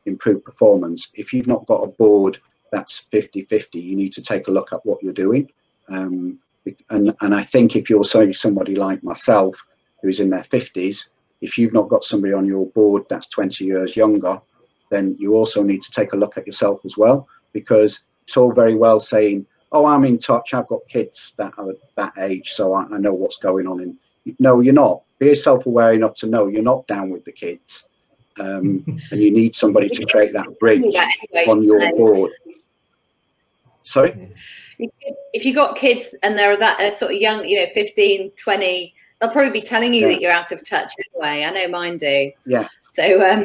Speaker 2: improve performance? If you've not got a board that's 50-50, you need to take a look at what you're doing. And I think if you're somebody like myself, who's in their 50s, if you've not got somebody on your board that's 20 years younger, then you also need to take a look at yourself as well, because it's all very well saying, oh, I'm in touch, I've got kids that are that age, so I know what's going on. No, you're not. Be self-aware enough to know you're not down with the kids. And you need somebody to create that bridge on your board. Sorry?
Speaker 1: If you've got kids and they're that sort of young, 15, 20, they'll probably be telling you that you're out of touch anyway. I know mine do.
Speaker 2: Yeah.
Speaker 1: So,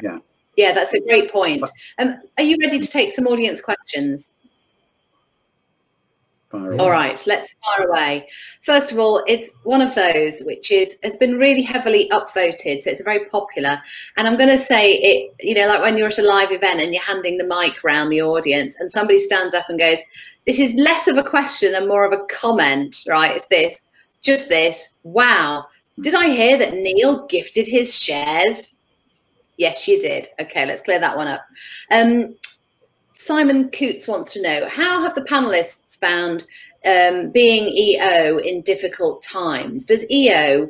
Speaker 1: yeah, that's a great point. Are you ready to take some audience questions? All right, let's fire away. First of all, it's one of those which has been really heavily upvoted, so it's very popular. And I'm going to say it, like when you're at a live event and you're handing the mic around the audience and somebody stands up and goes, this is less of a question and more of a comment, right? It's this, just this. Wow. Did I hear that Neil gifted his shares? Yes, you did. Okay, let's clear that one up. Simon Coots wants to know, how have the panelists found being EO in difficult times? Does EO,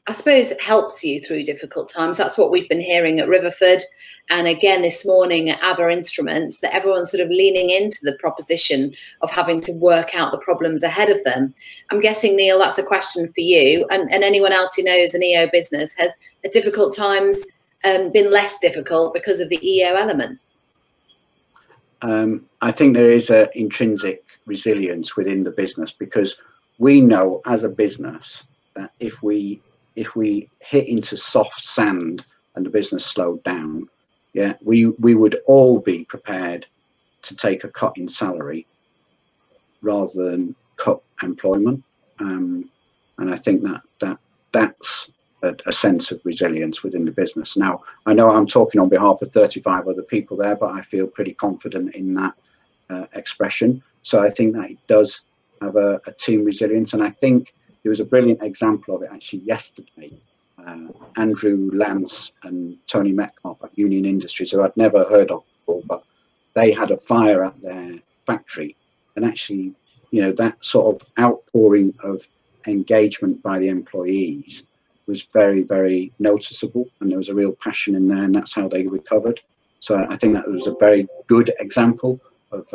Speaker 1: I suppose, helps you through difficult times? That's what we've been hearing at Riverford. And again, this morning at ABBA Instruments, that everyone's sort of leaning into the proposition of having to work out the problems ahead of them. I'm guessing, Neil, that's a question for you. And anyone else who knows an EO business, has at difficult times been less difficult because of the EO element?
Speaker 2: I think there is an intrinsic resilience within the business, because we know as a business that if we hit into soft sand and the business slowed down, we would all be prepared to take a cut in salary rather than cut employment. And I think that's a sense of resilience within the business. Now, I know I'm talking on behalf of 35 other people there, but I feel pretty confident in that expression. So I think that it does have a team resilience. And I think there was a brilliant example of it actually yesterday. Andrew Lance and Tony Metcalf at Union Industries, who I'd never heard of before, but they had a fire at their factory. And actually, that sort of outpouring of engagement by the employees was very, very noticeable, and there was a real passion in there, and that's how they recovered. So I think that was a very good example of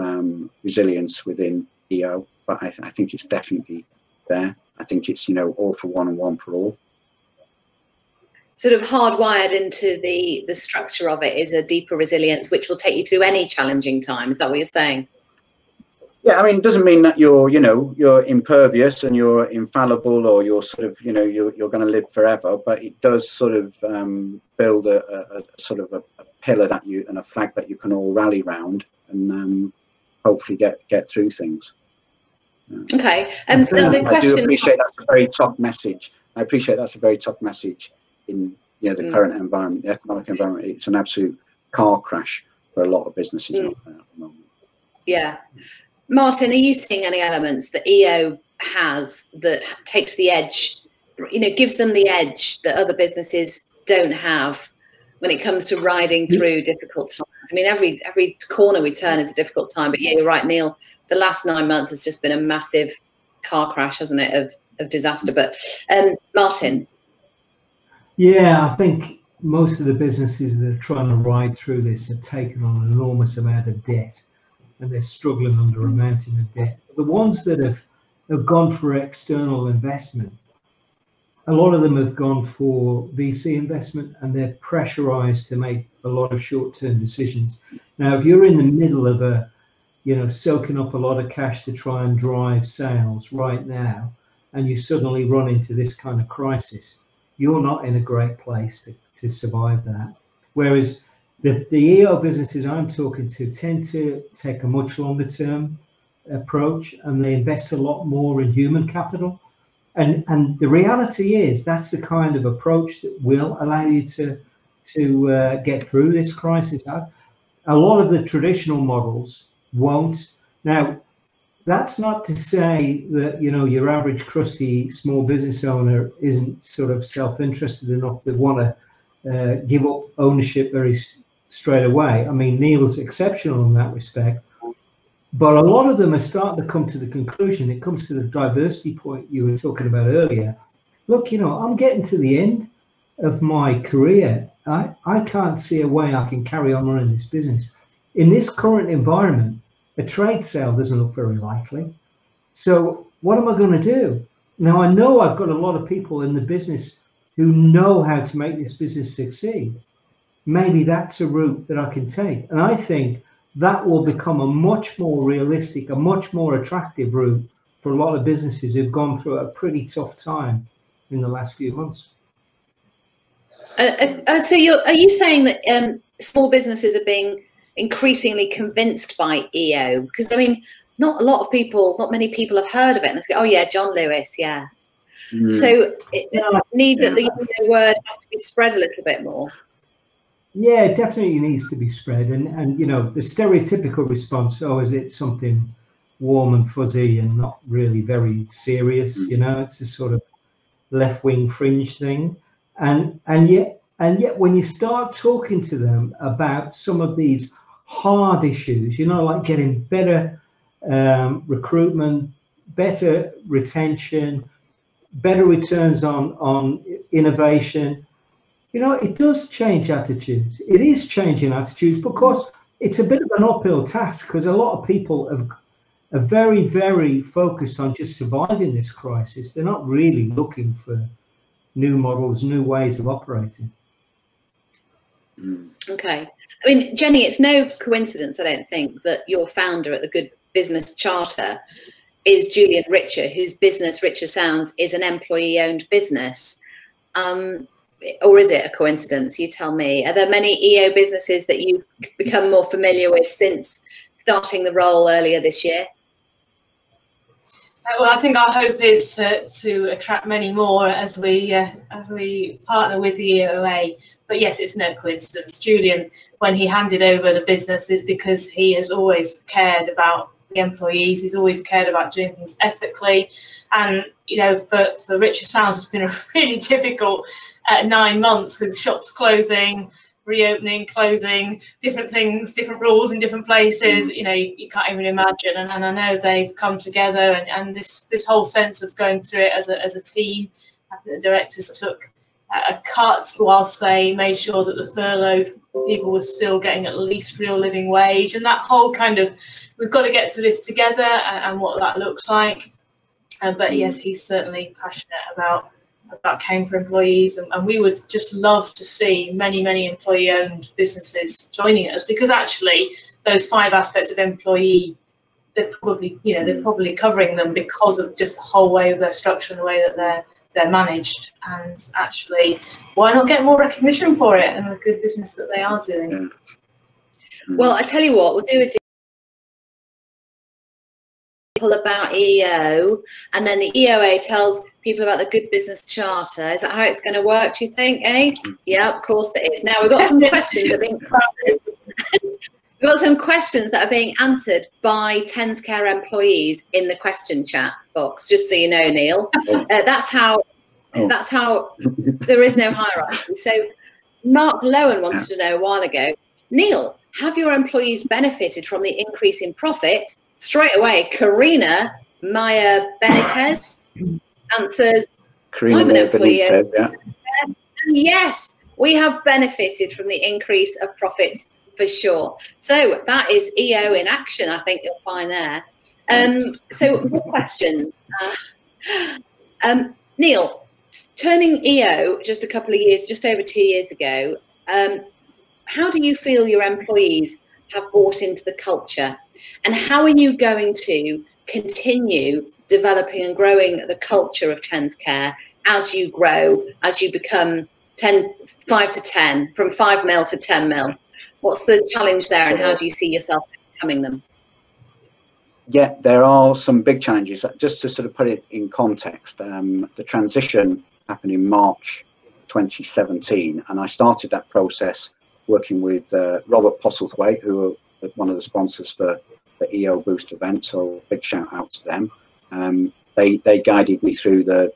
Speaker 2: resilience within EO, but I think it's definitely there. I think it's, all for one and one for all.
Speaker 1: Sort of hardwired into the structure of it is a deeper resilience, which will take you through any challenging time. Is that what you're saying?
Speaker 2: Yeah, I mean, it doesn't mean that you're impervious and you're infallible, or you're sort of, you're going to live forever. But it does sort of build a sort of a pillar and a flag that you can all rally round, and hopefully get through things.
Speaker 1: Okay.
Speaker 2: And I do appreciate that's a very tough message. I appreciate that's a very tough message in the current environment, the economic environment. It's an absolute car crash for a lot of businesses out there at the moment.
Speaker 1: Yeah. Martin, are you seeing any elements that EO has that takes the edge, gives them the edge that other businesses don't have when it comes to riding through difficult times? I mean, every corner we turn is a difficult time, but yeah, you're right, Neil. The last 9 months has just been a massive car crash, hasn't it, of disaster? But Martin.
Speaker 4: Yeah, I think most of the businesses that are trying to ride through this have taken on an enormous amount of debt, and they're struggling under a mountain of debt. The ones that have gone for external investment, a lot of them have gone for VC investment, and they're pressurized to make a lot of short-term decisions. Now, if you're in the middle of soaking up a lot of cash to try and drive sales right now, and you suddenly run into this kind of crisis, you're not in a great place to survive that. Whereas the EO businesses I'm talking to tend to take a much longer term approach, and they invest a lot more in human capital. And the reality is that's the kind of approach that will allow you to get through this crisis. A lot of the traditional models won't. Now, that's not to say that, you know, your average crusty small business owner isn't sort of self-interested enough to want to give up ownership very straight away. I mean, Neil's exceptional in that respect, but a lot of them are starting to come to the conclusion. It comes to the diversity point you were talking about earlier. Look, you know, I'm getting to the end of my career. I can't see a way I can carry on running this business. In this current environment, a trade sale doesn't look very likely. So what am I going to do? Now, I know I've got a lot of people in the business who know how to make this business succeed. Maybe that's a route that I can take. And I think that will become a much more realistic, a much more attractive route for a lot of businesses who've gone through a pretty tough time in the last few months.
Speaker 1: So are you saying that small businesses are being increasingly convinced by EO? Because I mean, not many people have heard of it, and they go, "Oh yeah, John Lewis, yeah." So it does need that the EO word has to be spread a little bit more.
Speaker 4: Yeah, it definitely needs to be spread, and you know, the stereotypical response, oh, is it something warm and fuzzy and not really very serious? You know, it's a sort of left-wing fringe thing, and yet when you start talking to them about some of these hard issues, you know, like getting better recruitment, better retention, better returns on innovation, you know, it does change attitudes. It is changing attitudes because it's a bit of an uphill task, because a lot of people are very, very focused on just surviving this crisis. They're not really looking for new models, new ways of operating.
Speaker 1: Okay. I mean, Jenny, it's no coincidence, I don't think, that your founder at the Good Business Charter is Julian Richer, whose business, Richer Sounds, is an employee-owned business. Or is it a coincidence? You tell me. Are there many EO businesses that you've become more familiar with since starting the role earlier this year?
Speaker 3: Well, I think our hope is to attract many more as we partner with the EOA. But yes, it's no coincidence. Julian, when he handed over the business, is because he has always cared about the employees. He's always cared about doing things ethically. And, you know, for Richer Sounds, it's been a really difficult 9 months with shops closing, reopening, closing, different things, different rules in different places. You know, you can't even imagine. And I know they've come together, and this whole sense of going through it as a team. I think the directors took a cut whilst they made sure that the furloughed people were still getting at least real living wage, and that whole kind of, we've got to get through this together, and what that looks like. But yes, he's certainly passionate about caring for employees, and we would just love to see many employee-owned businesses joining us, because actually those 5 aspects of employee, they're probably, you know, they're probably covering them because of just the whole way of their structure and the way that they're managed. And actually, why not get more recognition for it and the good business that they are doing?
Speaker 1: Well, I tell you what, we'll do a about EO, and then the EOA tells people about the Good Business Charter. Is that how it's going to work, do you think, eh? Yeah, of course it is. Now we've got some questions that are being we've got some questions that are being answered by TensCare employees in the question chat box, just so you know, Neil. That's how there is no hierarchy. So Mark Lowen wanted to know a while ago, Neil, have your employees benefited from the increase in profit? Straight away, Karina Maya Benitez answers, I'm an employee.
Speaker 2: Yeah.
Speaker 1: Yes, we have benefited from the increase of profits for sure. So that is EO in action, I think you'll find there. So more questions. Neil, turning EO just a couple of years, just over 2 years ago, how do you feel your employees have bought into the culture? And how are you going to continue developing and growing the culture of TensCare as you grow, as you become 5 to 10, from 5 mil to 10 mil? What's the challenge there, and how do you see yourself becoming them?
Speaker 2: Yeah, there are some big challenges. Just to sort of put it in context, the transition happened in March 2017, and I started that process working with Robert Postlethwaite, who are one of the sponsors for the EO Boost event, so big shout out to them. They guided me through the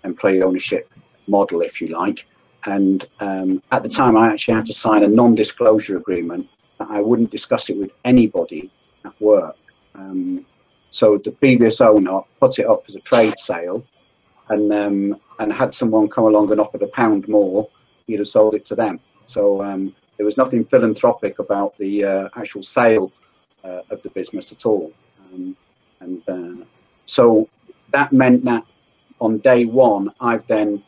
Speaker 2: employee ownership model, if you like. And at the time, I actually had to sign a non-disclosure agreement that I wouldn't discuss it with anybody at work. So the previous owner put it up as a trade sale, and had someone come along and offered £1 more, he'd have sold it to them. So there was nothing philanthropic about the actual sale of the business at all. So that meant that on day one, I've then,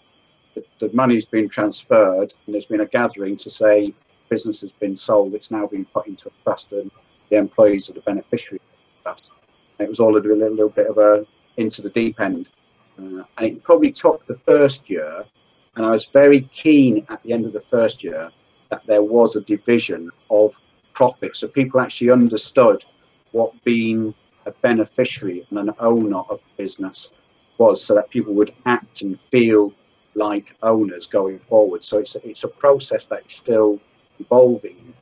Speaker 2: the money's been transferred, and there's been a gathering to say business has been sold, it's now been put into a trust, and the employees are the beneficiaries of the trust. And it was all a little bit of a into the deep end. And it probably took the first year, and I was very keen at the end of the first year that there was a division of profit, so people actually understood what being a beneficiary and an owner of the business was, so that people would act and feel like owners going forward. So it's a process that is still evolving,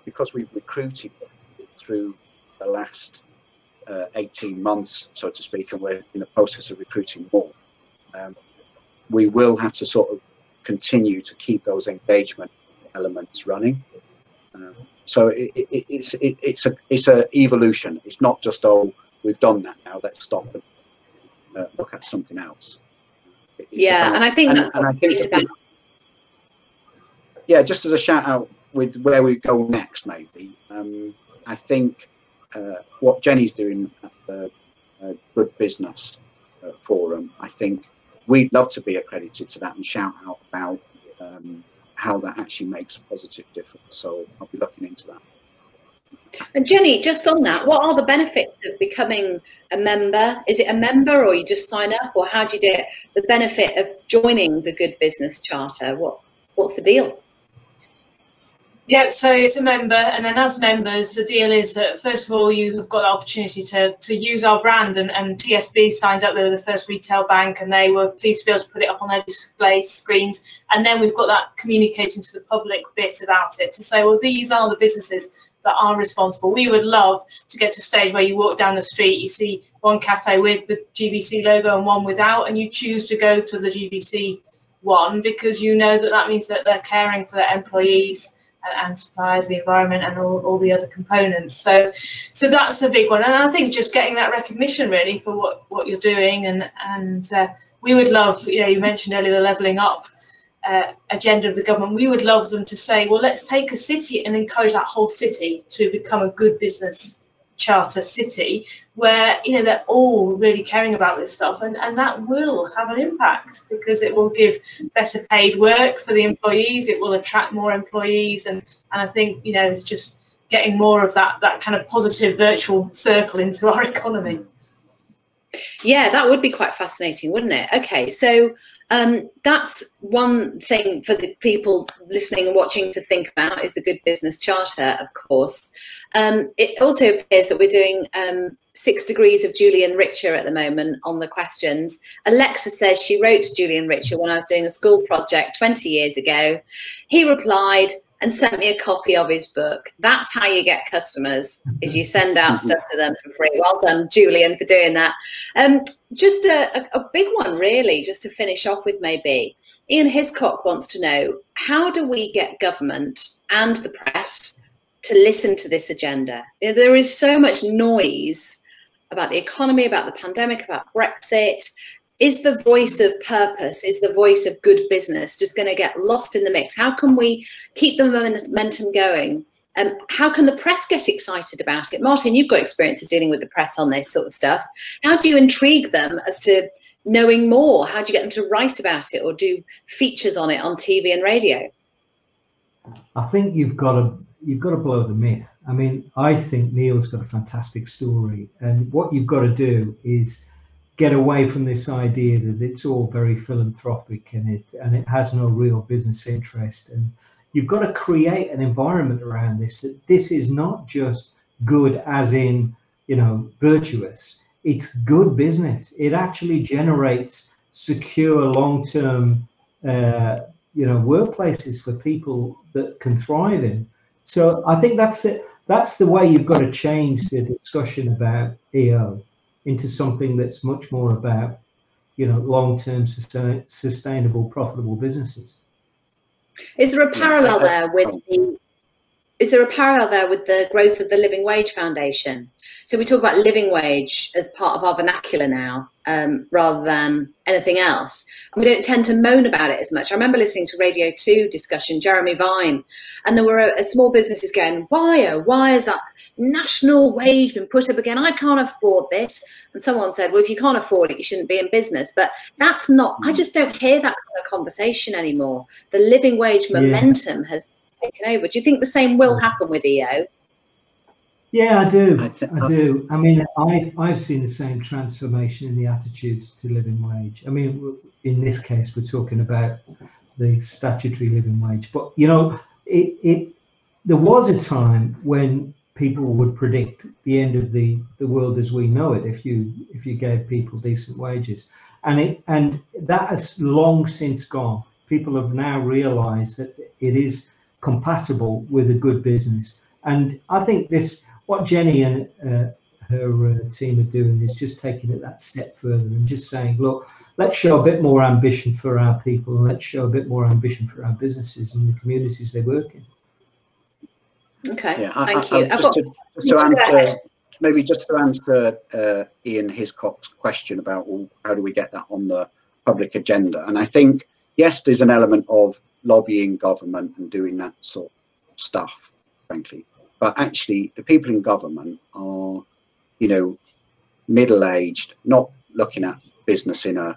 Speaker 2: because we've recruited through the last 18 months, so to speak, and we're in the process of recruiting more. We will have to sort of continue to keep those engagement elements running. So it's an evolution. It's not just, oh, we've done that now, let's stop and look at something else.
Speaker 1: And I think that's what it's about.
Speaker 2: Yeah, just as a shout out with where we go next, maybe. I think what Jenny's doing at the Good Business Forum, I think we'd love to be accredited to that and shout out about how that actually makes a positive difference. So I'll be looking into that.
Speaker 1: And Jenny, just on that, what are the benefits of becoming a member? Is it a member, or you just sign up, or how do you do it? The benefit of joining the Good Business Charter, what's the deal?
Speaker 3: Yeah, so it's a member, and then as members, the deal is that first of all, you have got the opportunity to use our brand, and TSB signed up. They were the first retail bank, and they were pleased to be able to put it up on their display screens. And then we've got that communicating to the public bit about it, to say, well, these are the businesses that are responsible. We would love to get to a stage where you walk down the street, you see one cafe with the GBC logo and one without, and you choose to go to the GBC one because you know that that means that they're caring for their employees and suppliers, the environment, and all the other components. So that's the big one. And I think just getting that recognition really for what you're doing, and we would love, you mentioned earlier the levelling up agenda of the government. We would love them to say, well, let's take a city and encourage that whole city to become a good business charter city, where they're all really caring about this stuff, and that will have an impact, because it will give better paid work for the employees, it will attract more employees, and I think it's just getting more of that kind of positive virtual circle into our economy.
Speaker 1: Yeah, that would be quite fascinating, wouldn't it? Okay, so that's one thing for the people listening and watching to think about, is the Good Business Charter, of course. It also appears that we're doing 6 degrees of Julian Richer at the moment on the questions. Alexa says she wrote to Julian Richer when I was doing a school project 20 years ago. He replied and sent me a copy of his book. That's how you get customers, is you send out stuff to them for free. Well done, Julian, for doing that. Just a big one, really, just to finish off with maybe. Ian Hiscock wants to know, how do we get government and the press to listen to this agenda? There is so much noise about the economy, about the pandemic, about Brexit. Is the voice of purpose, is the voice of good business just going to get lost in the mix? How can we keep the momentum going? How can the press get excited about it? Martin, you've got experience of dealing with the press on this sort of stuff. How do you intrigue them as to knowing more? How do you get them to write about it or do features on it on TV and radio?
Speaker 4: I think you've got to blow the myth. I mean, I think Neil's got a fantastic story, and what you've got to do is get away from this idea that it's all very philanthropic and it has no real business interest. And you've got to create an environment around this, that this is not just good as in, virtuous. It's good business. It actually generates secure, long-term, workplaces for people that can thrive in. So I think that's that's the way you've got to change the discussion about EO into something that's much more about, you know, long-term sustainable, profitable businesses.
Speaker 1: Is there a parallel there with the? Is there a parallel there with the growth of the Living Wage Foundation? So we talk about living wage as part of our vernacular now, rather than anything else. And we don't tend to moan about it as much. I remember listening to Radio 2 discussion, Jeremy Vine, and there were small businesses going, why has that national wage been put up again? I can't afford this. And someone said, well, if you can't afford it, you shouldn't be in business. But that's not, I just don't hear that kind of conversation anymore. The living wage momentum has taken over. Do you think the same will happen with EO?
Speaker 4: Yeah, I do. I do. I mean, I've seen the same transformation in the attitudes to living wage. I mean, in this case, we're talking about the statutory living wage. But, you know, there was a time when people would predict the end of the world as we know it if you gave people decent wages. And that has long since gone. People have now realized that it is compatible with a good business. And I think what Jenny and her team are doing is just taking it that step further and just saying, look, let's show a bit more ambition for our people, and let's show a bit more ambition for our businesses and the communities they work in.
Speaker 1: Okay,
Speaker 2: yeah,
Speaker 1: thank you.
Speaker 2: Just to answer Ian Hiscock's question about, well, how do we get that on the public agenda? And I think, yes, there's an element of lobbying government and doing that sort of stuff, frankly. But actually, the people in government are, you know, middle-aged, not looking at business in a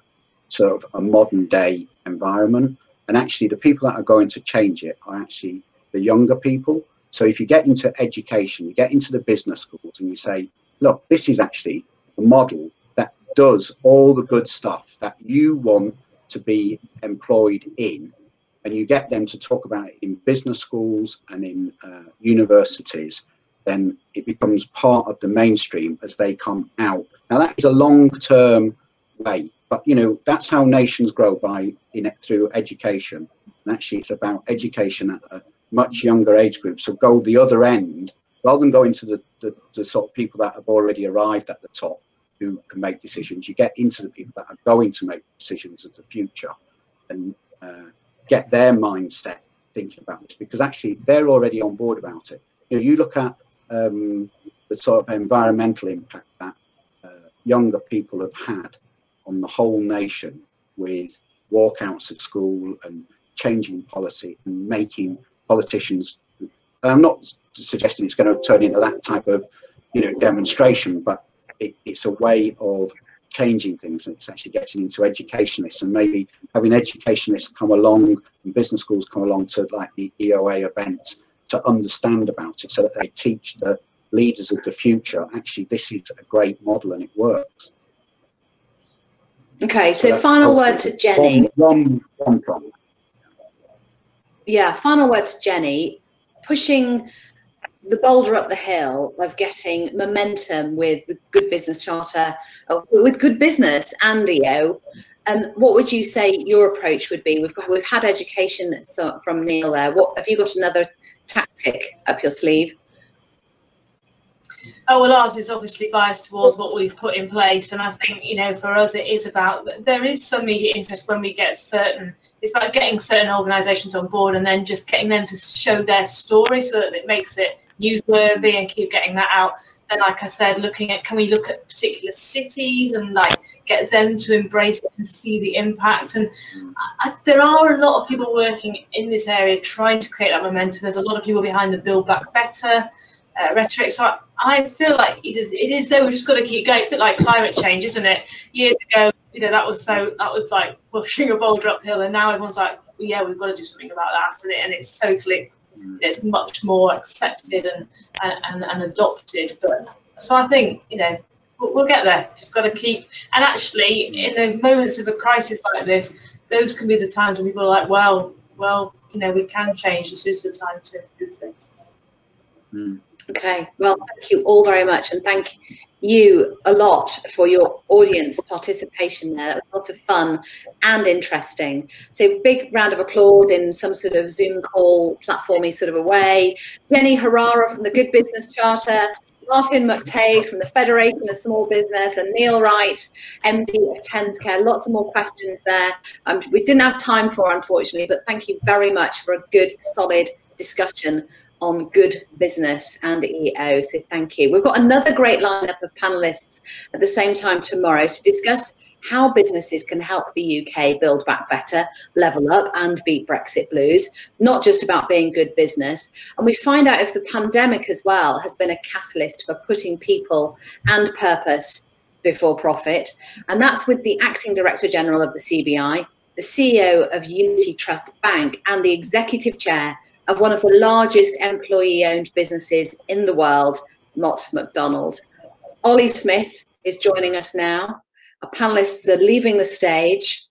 Speaker 2: sort of a modern day environment. And actually, the people that are going to change it are actually the younger people. So if you get into education, you get into the business schools and you say, look, this is actually a model that does all the good stuff that you want to be employed in, and you get them to talk about it in business schools and in universities, then it becomes part of the mainstream as they come out. Now that is a long-term way, but you know, that's how nations grow, through education. And actually it's about education at a much younger age group. So go the other end, rather than going to the sort of people that have already arrived at the top who can make decisions. You get into the people that are going to make decisions of the future and get their mindset thinking about this, because actually they're already on board about it. You know, you look at the sort of environmental impact that younger people have had on the whole nation with walkouts at school and changing policy and making politicians, and I'm not suggesting it's going to turn into that type of, you know, demonstration, but it's a way of changing things, and it's actually getting into educationalists and maybe having educationalists come along and business schools come along to like the EOA events to understand about it, so that they teach the leaders of the future, actually this is a great model and it works.
Speaker 1: Okay, so final word to Jenny.
Speaker 2: One problem.
Speaker 1: Yeah, final word to Jenny, pushing the boulder up the hill of getting momentum with the Good Business Charter, with Good Business and EO. What would you say your approach would be? We've had education from Neil there. What have you got another tactic up your sleeve?
Speaker 3: Oh, well, ours is obviously biased towards what we've put in place. And I think, you know, for us, it is about, there is some media interest when we get it's about getting certain organisations on board and then just getting them to show their story so that it makes it newsworthy and keep getting that out. Then, like I said, can we look at particular cities and like get them to embrace it and see the impact? And there are a lot of people working in this area trying to create that momentum. There's a lot of people behind the Build Back Better rhetoric. So I feel like it is though, we've just got to keep going. It's a bit like climate change, isn't it? Years ago, you know, that was like pushing a boulder uphill, and now everyone's like, well, yeah, we've got to do something about that, and it's totally, it's much more accepted and adopted. But so I think, you know, we'll get there. Just got to keep, and actually in the moments of a crisis like this, those can be the times when people are like, well, you know, we can change. This is the time to improve things.
Speaker 1: Okay, well, thank you all very much, and thank you a lot for your audience participation there. That was a lot of fun and interesting. So big round of applause in some sort of Zoom call platformy sort of a way. Jenny Herrera from the Good Business Charter, Martin McTague from the Federation of Small Business, and Neil Wright, MD of TensCare. Lots of more questions there. We didn't have time for, unfortunately, but thank you very much for a good, solid discussion on good business and EO. So thank you. We've got another great lineup of panelists at the same time tomorrow to discuss how businesses can help the UK build back better, level up and beat Brexit blues, not just about being good business. And we find out if the pandemic as well has been a catalyst for putting people and purpose before profit. And that's with the Acting Director General of the CBI, the CEO of Unity Trust Bank, and the Executive Chair of one of the largest employee-owned businesses in the world, Mott MacDonald. Ollie Smith is joining us now. Our panelists are leaving the stage.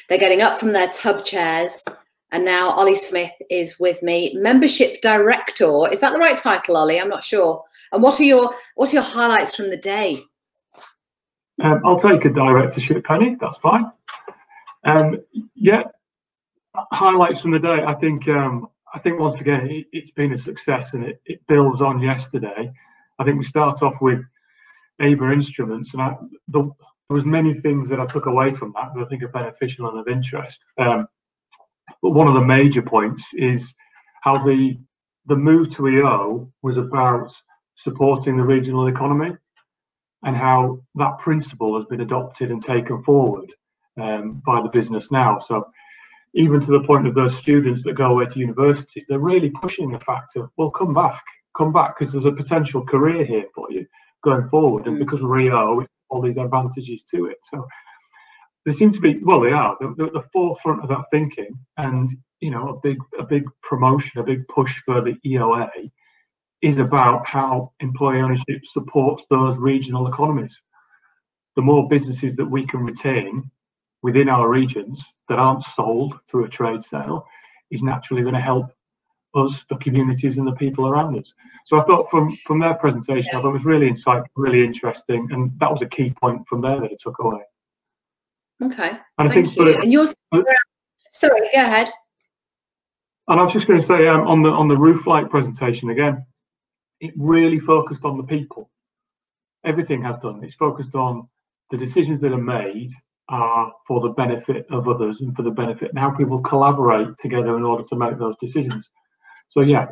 Speaker 1: They're getting up from their tub chairs. And now Ollie Smith is with me, Membership Director. Is that the right title, Ollie? I'm not sure. And what are your highlights from the day?
Speaker 5: I'll take a directorship, Penny. That's fine. Yeah, highlights from the day. I think once again it's been a success, and it builds on yesterday. I think we start off with ABA Instruments, and there was many things that I took away from that I think are beneficial and of interest. But one of the major points is how the move to EO was about supporting the regional economy, and how that principle has been adopted and taken forward by the business now. So even to the point of those students that go away to universities, they're really pushing the fact of, well, come back, because there's a potential career here for you going forward. And because we're EO, all these advantages to it. So they seem to be, well, they are at the forefront of that thinking. And, you know, a big promotion, a big push for the EOA is about how employee ownership supports those regional economies. The more businesses that we can retain within our regions that aren't sold through a trade sale is naturally going to help us, the communities and the people around us. So I thought from their presentation, I thought it was really insightful, really interesting, and that was a key point from there that it took away.
Speaker 1: Okay,
Speaker 5: and
Speaker 1: thank you. And yours, sorry, go ahead.
Speaker 5: And I was just going to say on the roof light presentation again, it really focused on the people. Everything has done. It's focused on the decisions that are made are for the benefit of others and for the benefit and how people collaborate together in order to make those decisions. So yeah,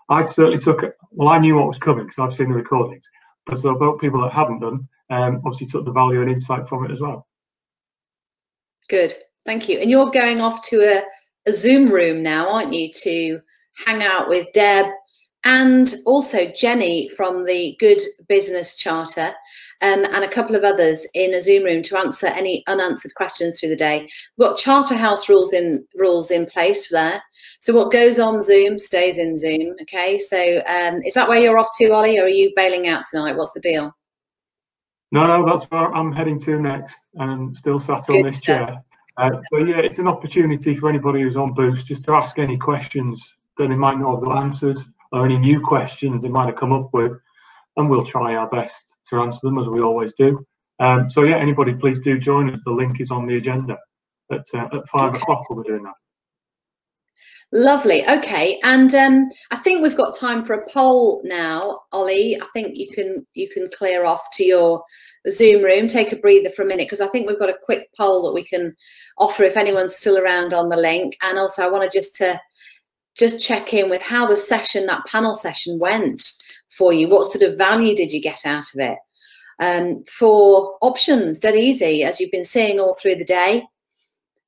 Speaker 5: I certainly took it. Well, I knew what was coming because I've seen the recordings, but so about people that haven't done, obviously took the value and insight from it as well.
Speaker 1: Good, thank you. And you're going off to a Zoom room now, aren't you, to hang out with Deb and also Jenny from the Good Business Charter, and a couple of others in a Zoom room to answer any unanswered questions through the day. We've got Charterhouse rules in place there. So what goes on Zoom stays in Zoom. Okay, so is that where you're off to, Ollie, or are you bailing out tonight? What's the deal?
Speaker 5: No, that's where I'm heading to next, and still sat on this chair. So yeah, it's an opportunity for anybody who's on Boost just to ask any questions that they might not have got answered, or any new questions they might have come up with, and we'll try our best to answer them as we always do. So yeah, anybody please do join us. The link is on the agenda at 5 o'clock. We'll be doing that.
Speaker 1: Lovely. Okay, and I think we've got time for a poll now, Ollie. I think you can clear off to your Zoom room, take a breather for a minute, because I think we've got a quick poll that we can offer if anyone's still around on the link. And also I want to just check in with how the session, that panel session, went for you. What sort of value did you get out of it? For options, dead easy, as you've been seeing all through the day.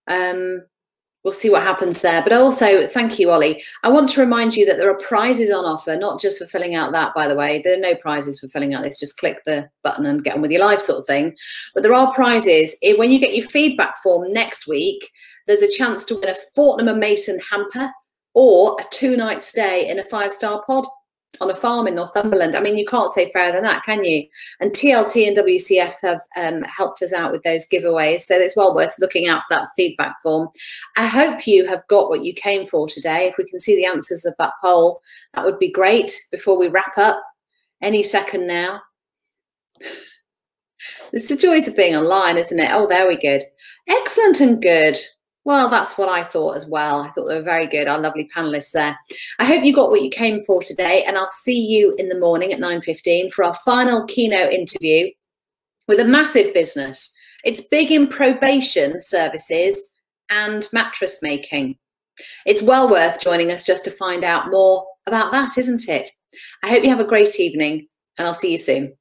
Speaker 1: We'll see what happens there. But also, thank you, Ollie. I want to remind you that there are prizes on offer, not just for filling out that, by the way. There are no prizes for filling out this. Just click the button and get on with your life sort of thing. But there are prizes. When you get your feedback form next week, there's a chance to win a Fortnum & Mason hamper or a 2-night stay in a 5-star pod. on a farm in Northumberland. I mean, you can't say fairer than that, can you? And TLT and WCF have helped us out with those giveaways, so it's well worth looking out for that feedback form. I hope you have got what you came for today. If we can see the answers of that poll, that would be great before we wrap up any second now. It's the joys of being online, isn't it? Oh, there we go. Excellent and good. Well, that's what I thought as well. I thought they were very good, our lovely panelists there. I hope you got what you came for today, and I'll see you in the morning at 9:15 for our final keynote interview with a massive business. It's big in probation services and mattress making. It's well worth joining us just to find out more about that, isn't it? I hope you have a great evening, and I'll see you soon.